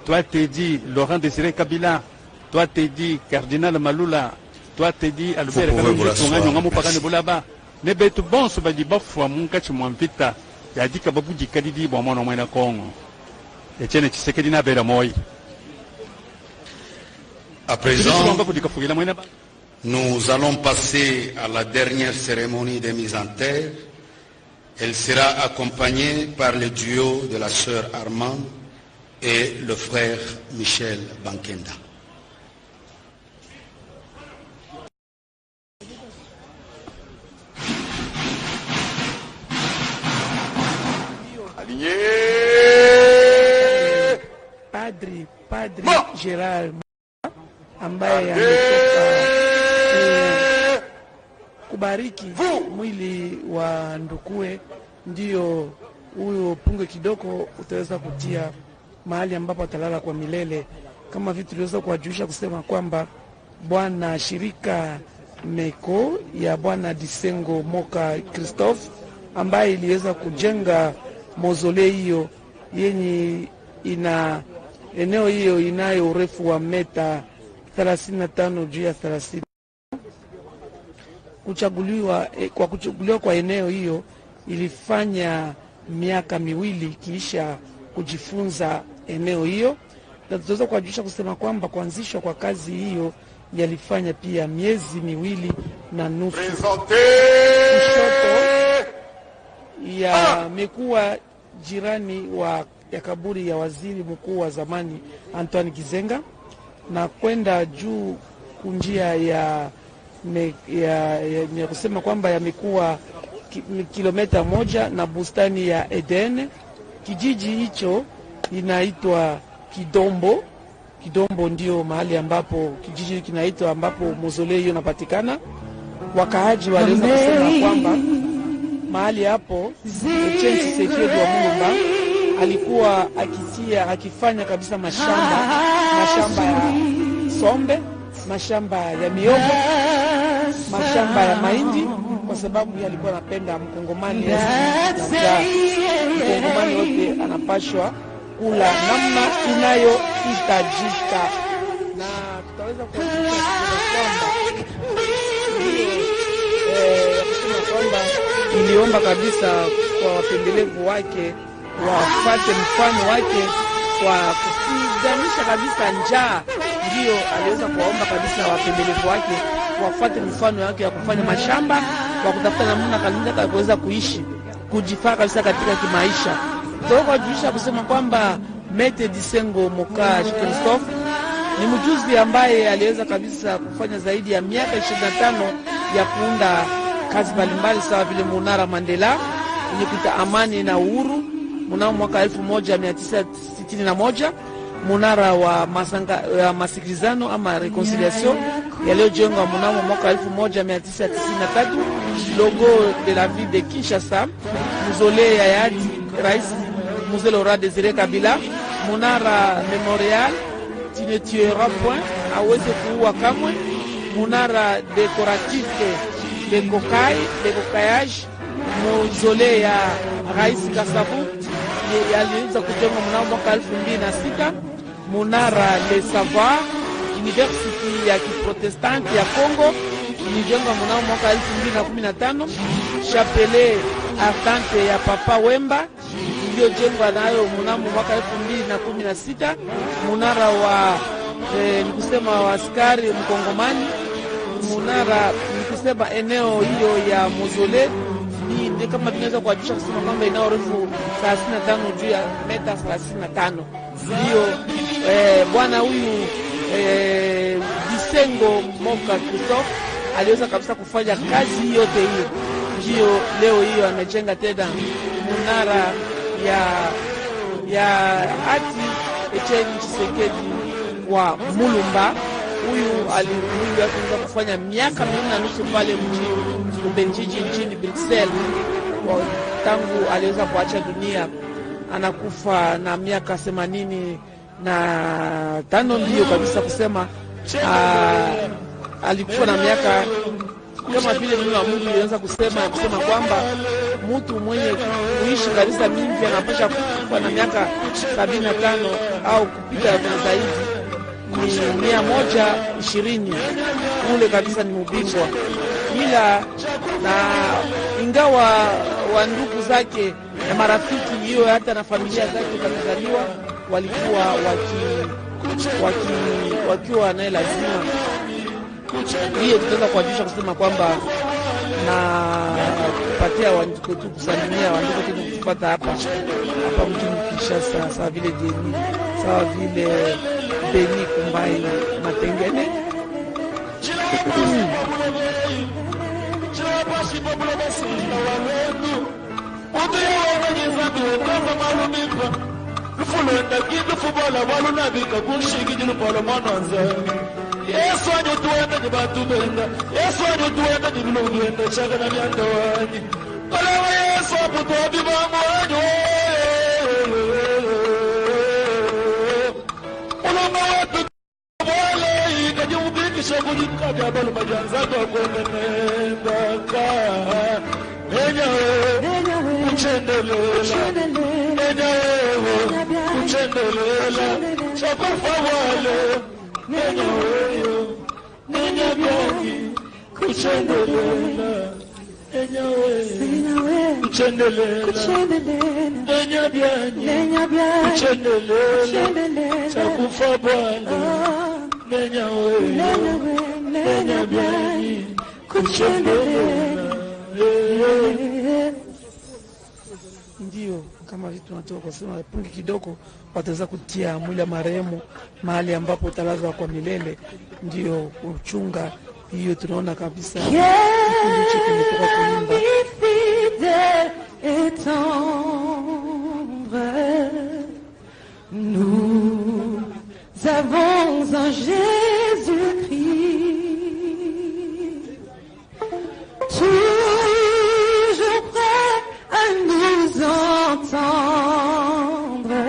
toi te dit Laurent Désiré Kabila, toi te dit Cardinal Malula, toi te dit Albert Kalonji Mupakane Bulaba. Ne betu bonsu ba di bafwa munkachi mwamvita ya dika babu dikadidi bwa mwana mwena Kongo. Etienne Tshisekedi na bela moi. À présent, nous allons passer à la dernière cérémonie de mise en terre Elle sera accompagnée par le duo de la sœur Armande et le frère Michel Bankenda. Padri Gerald ambaye ametoka kubariki mwili wa ndukue, ndio huyo punge kidogo utaweza kutia mahali ambapo atalala kwa milele. Kama vitu tuliweza kuwajulisha kusema kwamba bwana shirika Meko ya bwana Disengo Moka Christophe ambaye iliweza kujenga mozole hiyo yenye ina eneo hiyo inayo urefu wa meta 35 juu ya 30. Kuchaguliwa kwa eneo hiyo ilifanya miaka miwili kisha kujifunza eneo hiyo, na tutaweza kuwajulisha kusema kwamba kuanzishwa kwa kazi hiyo yalifanya pia miezi miwili na nusu. Kushoto yamekuwa jirani ya kaburi ya waziri mkuu wa zamani Antoine Gizenga, na kwenda juu kunjia ya kusema kwamba yamekuwa kilomita 1 na bustani ya Eden. Kijiji hicho inaitwa Kidombo. Kidombo ndio mahali ambapo kijiji kinaitwa ambapo mausoleo hiyo inapatikana. Wakaaji waliweza kusema kwamba mahali hapo Etienne Tshisekedi wa Mulumba alikuwa akifanya kabisa mashamba ya sombe, mashamba ya miogo, mashamba ya mahindi, kwa sababu alikuwa anapenda mkongomani mkongomani wote anapashwa kula namna inayohitajika. Na tutaweza kuonyesha kwamba iliomba kabisa kwa wapendelevu wake wafate mfano wake kwa kupiganisha kabisa njaa. Ndio aliweza kuwaomba kabisa wapendelevu wake wafate mfano wake ya kufanya mashamba, wa kutafuta namna kalinda kuweza kuishi, kujifaa kabisa katika kimaisha. Tunataka kujulisha kusema kwamba Mete Disengo Moka Christophe ni mjuzi ambaye aliweza kabisa kufanya zaidi ya miaka 25 ya kuunda kazi mbalimbali sawa vile Munara Mandela yenye kuita amani na uhuru mnamo mwaka 1961, Munara wa masikilizano ama reconciliation yaliyojengwa mnamo mwaka 1993, logo de la ville de Kinshasa, mausolée ya hayati Rais Mzee Laurent Désiré Kabila, Munara Memorial tu ne tueras point aweze kuua kamwe, Munara décoratif de cocaillage, mausolée ya Rais Kasavu yalianza kujengwa mnamo mwaka 2006, Munara de Savoir University ya Kiprotestanti ya Kongo ilijengwa mnamo mwaka 2015, Chapelet Ardente ya Papa Wemba iliyojengwa nayo mnamo mwaka 2016, Munara wa nikusema wa askari mkongomani, Munara nikusema eneo hiyo ya mausolée ni kama tunaweza kuhakikisha kusema kwamba ina urefu 35 juu ya meta 35. Ndio bwana huyu Disengo Moka Christophe aliweza kabisa kufanya kazi yote hiyo. Ndio leo hiyo amejenga tena munara ya hati Etienne Tshisekedi wa Mulumba. Huyu aliweza kufanya miaka 4.5 pale Ubelgiji nchini Bruxelles. Tangu aliweza kuacha dunia anakufa na miaka 85, ndio kabisa kusema alikufa na miaka kama vile mimi wa Mungu aliweza kusema kwamba mtu mwenye kuishi kabisa mingi anapasha kufa na miaka 75 au kupita zaidi ni 120. Ule kabisa ni ubingwa, ila na ingawa wa ndugu zake na marafiki hiyo hata na familia zake kazaliwa walikuwa wakiwa naye lazima. Hiyo tutaweza kuhakikisha kusema kwamba na kupatia wandugu wetu, kusalimia wandugu wetu kupata hapa mjini Kinshasa, sawa vile Deni, sawa vile Beni Kumbai Matengene. Yesu anyutuenda ni batu benga, Yesu anyutuenda ni bilugenda chaka na mianda wani. Kalawa Yesu aputoa bibangu wanyo. Ulama watu wale ikajumubikisha kujika jabalu majanzato kwenda nendaka. Nenyawe, uchendelela. Nenyawe, uchendelela. Chakufa wale. Nenyaweyo, nenyabyagi, kuchendelela. Nenyawe, kuchendelela. Nenyabyagi, kuchendelela. Chakufa Bwana. Nenyaweyo, nenyabyagi, kuchendelela. Ndio kama vitu tunatoka kusema pungi kidogo, wataweza kutia mwili wa marehemu mahali ambapo utalazwa kwa milele, ndio uchunga hiyo. Tunaona kabisa kikundi hicho kimetoka kuimba nous avons en Jésus-Christ toujours prêt à nous entendre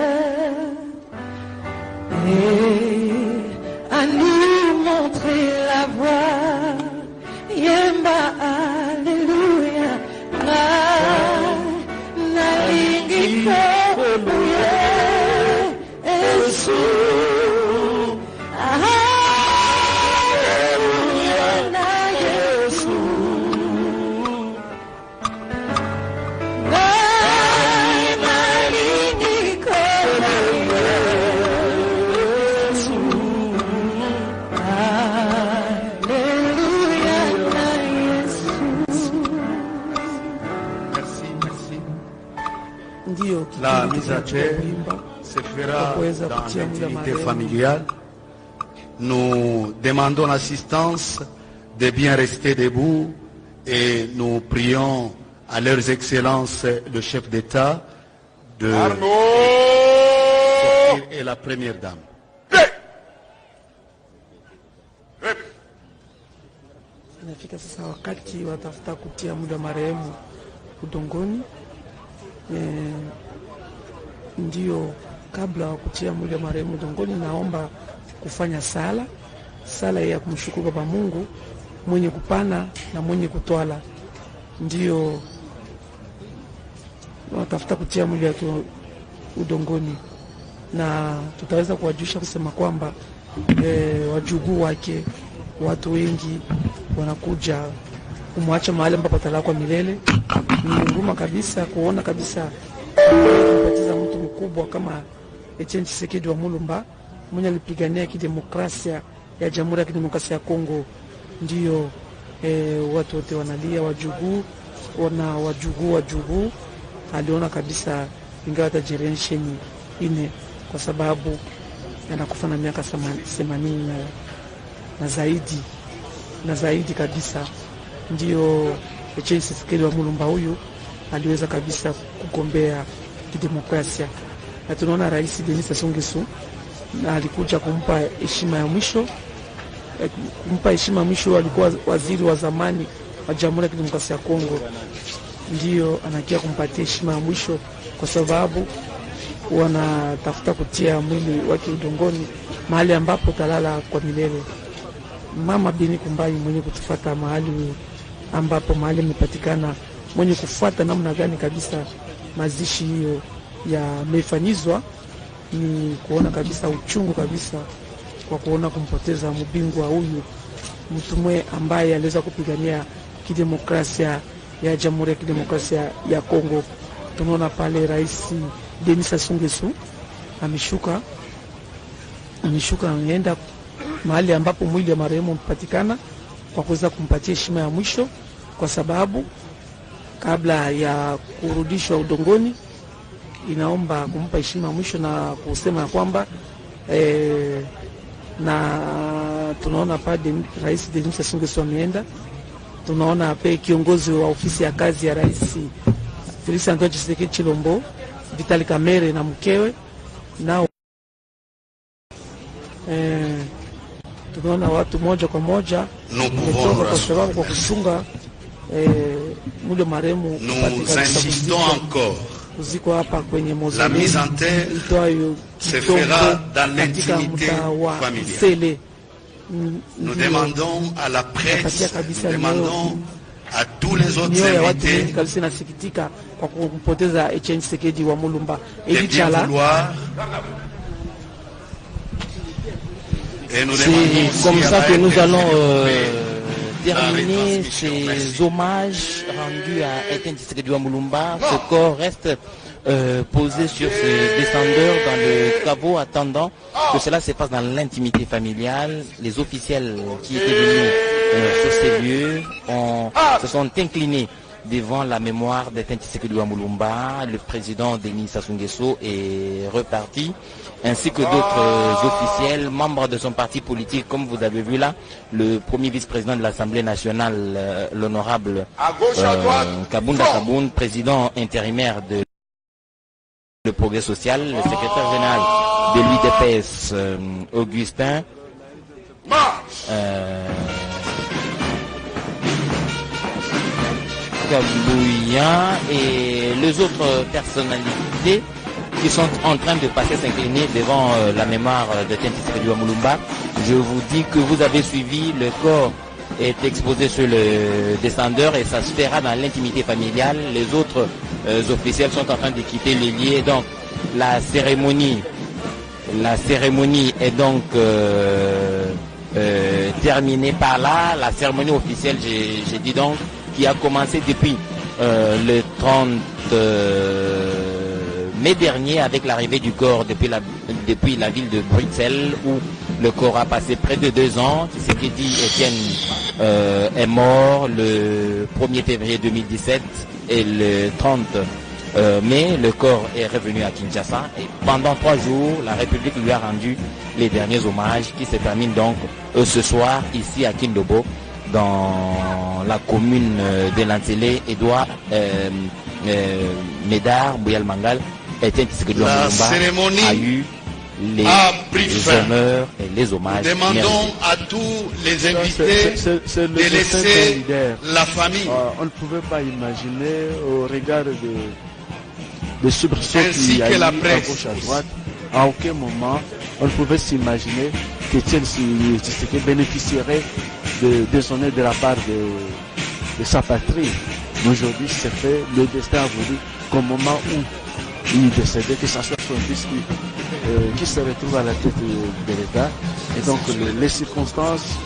et à nous montrer la voie. Yemba, alléluia, na lingiko, Yesu, alléluia, na Yesu. La mise à terre se fera dans l'intimité familiale. Nous demandons l'assistance de bien rester debout et nous prions à leurs excellences le chef d'État et la première dame. Inafika sasa wakati watafuta kutia muda marehemu udongoni. Ndio kabla wa kutia mwili wa marehemu udongoni, naomba kufanya sala ya kumshukuru Baba Mungu mwenye kupana na mwenye kutwala. Ndio watafuta kutia mwili wake udongoni, na tutaweza kuwajusha kusema kwamba wajukuu wake, watu wengi wanakuja kumwacha mahali ambapo atalakwa milele. Ni huruma kabisa kuona kabisa kupoteza mtu mkubwa kama Etienne Tshisekedi wa Mulumba, mwenye alipigania kidemokrasia ya Jamhuri ya Kidemokrasia ya Kongo. Ndio watu wote wanalia, wajukuu aliona kabisa, ingawa hata generation ine, kwa sababu anakufa na miaka 80 na zaidi kabisa. Ndio Etienne Tshisekedi wa Mulumba huyu aliweza kabisa kugombea kidemokrasia, na tunaona Rais Denis Sassou Nguesso na alikuja kumpa heshima ya mwisho. Alikuwa waziri wa zamani wa Jamhuri ya Kidemokrasia ya Kongo, ndio anakia kumpatia heshima ya mwisho, kwa sababu wanatafuta kutia mwili wake udongoni mahali ambapo talala kwa milele. Mama Beni Kumbai mwenye kutufuata mahali imepatikana, mwenye kufuata namna gani kabisa mazishi hiyo yamefanyizwa, ni kuona kabisa uchungu kabisa kwa kuona kumpoteza mbingwa huyu, mtu mwe ambaye aliweza kupigania kidemokrasia ya Jamhuri ya Kidemokrasia ya Kongo. Tunaona pale Rais Denis Sassou Nguesso ameshuka anaenda mahali ambapo mwili wa marehemu umepatikana kwa kuweza kumpatia heshima ya mwisho, kwa sababu kabla ya kurudishwa udongoni inaomba kumpa heshima mwisho na kusema kwamba na tunaona pale Rais Denis Sassou Nguesso ameenda, tunaona pia kiongozi wa ofisi ya kazi ya Rais Felix Antoine Tshisekedi Tshilombo, Vital Kamerhe na mkewe nao tunaona watu moja kwa moja wametoka kwa sababu kwa kuchunga mule maremu. Nous insistons encore. La mise en terre se fera dans l'intimité familiale. Nous demandons à la presse, nous demandons à tous les autres invités de bien vouloir. Et nous demandons c'est comme ça que nous allons terminer ces hommages rendus à Etienne Tshisekedi Wamulumba. Ce corps reste posé sur ce descendeur dans le caveau, attendant que cela se passe dans l'intimité familiale. Les officiels qui étaient venus sur ces lieux se sont inclinés devant la mémoire d'Etienne Tshisekedi Wamulumba. Le président Denis Sassou Nguesso est reparti, ainsi que d'autres officiels, membres de son parti politique, comme vous avez vu là, le premier vice-président de l'Assemblée nationale, l'honorable Kabunda Kaboun, président intérimaire de le Progrès social, le secrétaire général de l'UDPS, Augustin, Kabouya et les autres personnalités qui sont en train de passer s'incliner devant la mémoire de Etienne Tshisekedi Wamulumba. Je vous dis que vous avez suivi, le corps est exposé sur le descendeur et ça se fera dans l'intimité familiale. Les autres officiels sont en train de quitter les lieux. Donc la cérémonie est donc terminée par là. La cérémonie officielle, j'ai dit donc, qui a commencé depuis le 30 mai dernier avec l'arrivée du corps depuis la ville de Bruxelles où le corps a passé près de 2 ans. Ce qui dit Etienne est mort le 1er février 2017 et le 30 mai le corps est revenu à Kinshasa et pendant 3 jours la République lui a rendu les derniers hommages qui se terminent donc ce soir ici à Kindobo dans la commune de Lantélé, Edouard Médard, Bouyal Mangal. Etienne Tshisekedi Wamulumba a eu les honneurs et les hommages. Nous demandons à tous les invités de laisser la famille. On ne pouvait pas imaginer au regard de soubresauts qu'il y a eu à gauche à droite. À aucun moment, on ne pouvait s'imaginer qu'Etienne Tshisekedi bénéficierait des honneurs de la part de sa patrie. Mais aujourd'hui, c'est fait, le destin a voulu qu'au moment où il décédait, que ce soit son fils qui se retrouve à la tête de l'État. Et donc les circonstances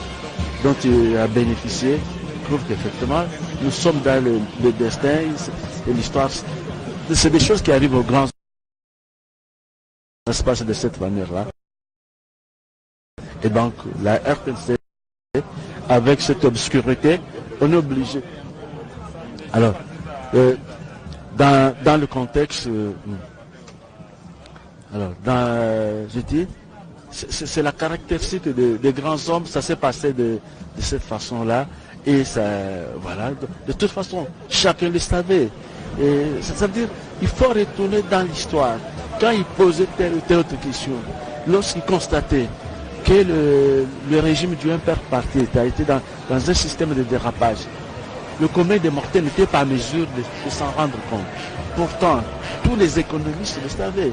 dont il a bénéficié prouvent qu'effectivement nous sommes dans le destin et l'histoire. C'est des choses qui arrivent aux grands. Ça se passe de cette manière-là. Et donc la RTNC, avec cette obscurité, on est obligé. Alors, dans le contexte, je dis, c'est la caractéristique des grands hommes, ça s'est passé de cette façon-là, et ça, voilà, de toute façon, chacun le savait. Et ça veut dire, il faut retourner dans l'histoire. Quand il posait telle ou telle autre question, lorsqu'il constatait que le régime du un père parti a été dans un système de dérapage, le commun des mortels n'était pas à mesure de s'en rendre compte. Pourtant, tous les économistes le savaient.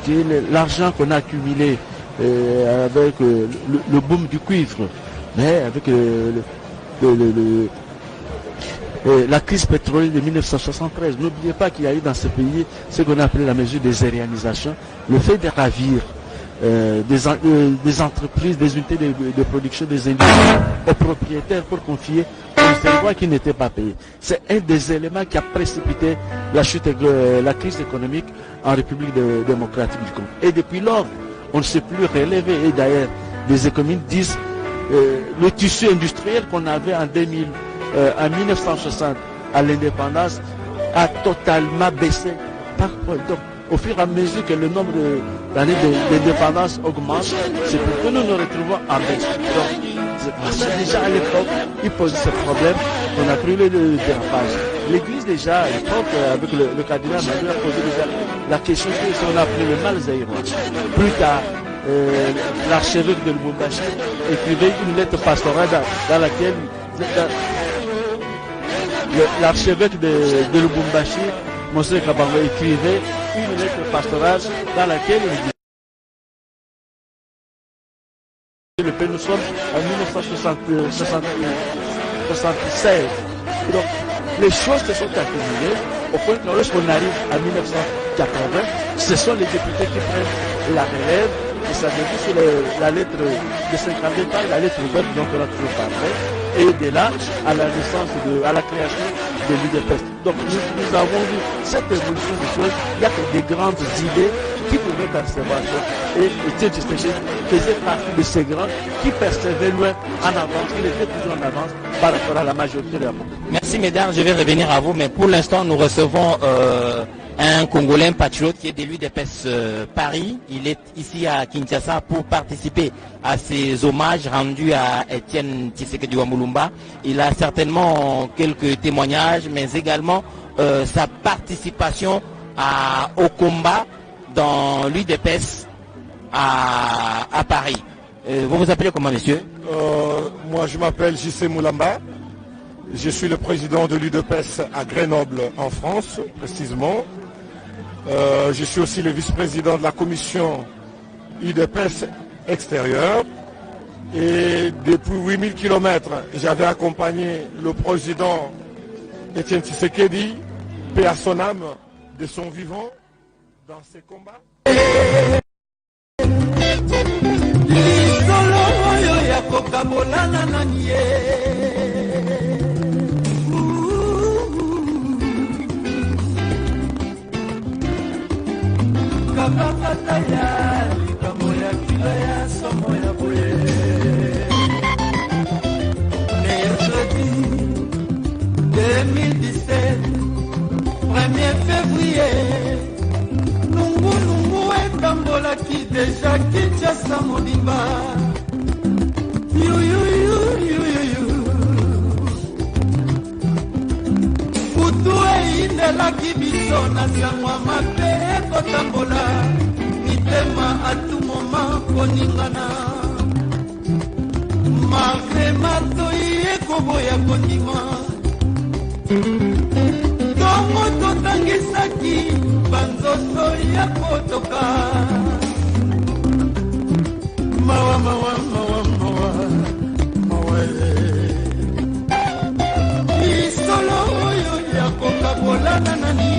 Que l'argent qu'on a accumulé avec le boom du cuivre, mais avec la crise pétrolière de 1973, n'oubliez pas qu'il y a eu dans ce pays ce qu'on a appelé la mesure des aérianisations, le fait de ravir des entreprises, des unités de production, des industries aux propriétaires pour confier aux territoires qui n'étaient pas payés. C'est un des éléments qui a précipité la chute, la crise économique en République démocratique du Congo. Et depuis lors, on ne s'est plus relevé. Et d'ailleurs, les économistes disent le tissu industriel qu'on avait en en 1960 à l'indépendance a totalement baissé. Donc, au fur et à mesure que le nombre d'années d'indépendance augmente, c'est pour que nous nous retrouvons en baisse. Donc, déjà à l'époque, il posait ce problème, on a pris le dérapage. L'Église déjà, à l'époque, avec le cardinal Manuel, a posé déjà la question que si on a pris le mal zaïrois. Plus tard, l'archevêque de Lubumbashi écrivait une lettre pastorale dans laquelle l'archevêque de Lubumbashi, Monseigneur Kabango, écrivait une lettre pastorale dans laquelle il disait le pays, nous sommes en 1976. Donc, les choses se sont accumulées au point que lorsqu'on arrive à 1980, ce sont les députés qui prennent la relève et ça devient sur la lettre de 52 pages, la lettre ouverte dont on a toujours parlé, et de là à la naissance, à la création de l'UDPS. Donc nous avons vu cette évolution des choses, il n'y a que des grandes idées qui pouvaient percevoir. Et Étienne Tshisekedi faisait partie de ces grands qui percevaient loin en avance, il était toujours en avance par rapport à la majorité de la population. Merci mesdames, je vais revenir à vous, mais pour l'instant nous recevons un Congolais, un patriote qui est de l'UDPS Paris. Il est ici à Kinshasa pour participer à ces hommages rendus à Étienne Tshisekedi Wamulumba. Il a certainement quelques témoignages, mais également sa participation au combat dans l'UDPS à Paris. Vous vous appelez comment, monsieur? Moi, je m'appelle J.C. Moulamba. Je suis le président de l'UDPS à Grenoble, en France, précisément. Je suis aussi le vice-président de la commission UDPS extérieure. Et depuis 8000 km, j'avais accompagné le président Étienne Tshisekedi, paix à son âme, de son vivant, dans ses combats. Mercredi 2017, 1er février, Nungu etambolaki deja Kinshasa Mobimba. Kutu eindelaki biso na sangwa mabe ekotambola, mitema à tout moment koningana. Malgré matoi ekoboya kondima, tongo totangisaki banzoto ya kotoka. Mawa mawa mawa mawa mawa isolo oyo ya kokabolana nani.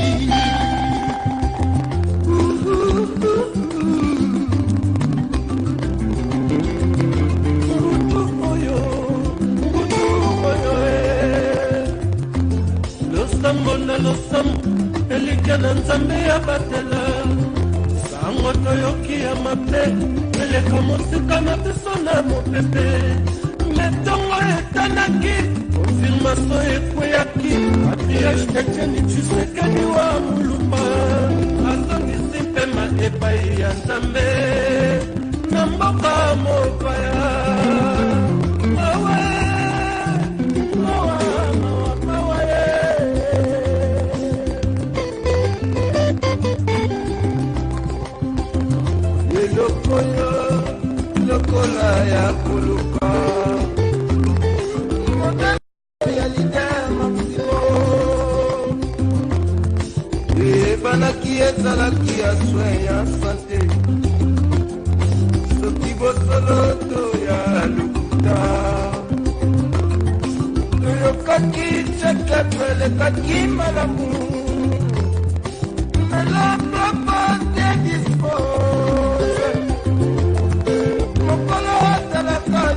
Losambo elika na nzambe ya batela sango toyoki ya mabe eleka mosika na biso na mopepe metongo etanaki konfirmasio ekweyaki patriarche Etienne Tshisekedi Wamulumba azongisi mpema epai ya nzambe na mboka mopaya. Lokola ya kuluka ya lider Maximo ebanaki ezalaki ya soin ya sante soki bosoloto ya lukuta toyokaki ceketo elekaki malamu elapapa te dispo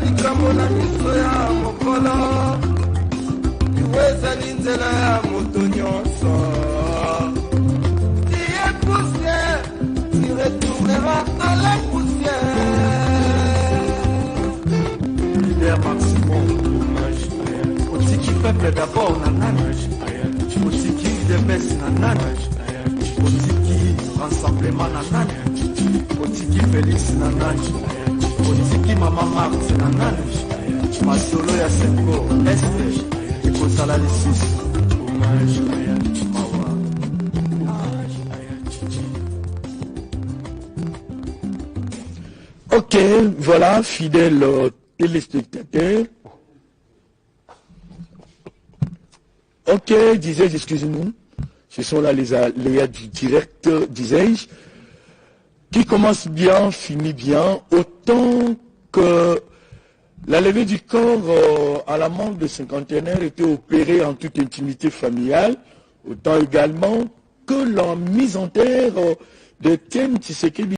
likamona miso ya mokolo iwezali nzela ya moto nyonso. Tu es poussière, tu retourneras à la poussière. Leader Maximum, hommage au Tiki peuple d'abord na nani otiki UDPS na nani otiki rassemblement na nani otiki Félix na nani otiki Mama Marx na nani masolo ya Sengo este ekozala lisusu Ok, voilà, fidèles téléspectateurs. Ok, disais-je, excusez-nous. Ce sont là les aléas du direct, disais-je, qui commence bien, finit bien, autant que la levée du corps à la mort de cinquantenaire était opérée en toute intimité familiale, autant également que la mise en terre de Etienne Tshisekedi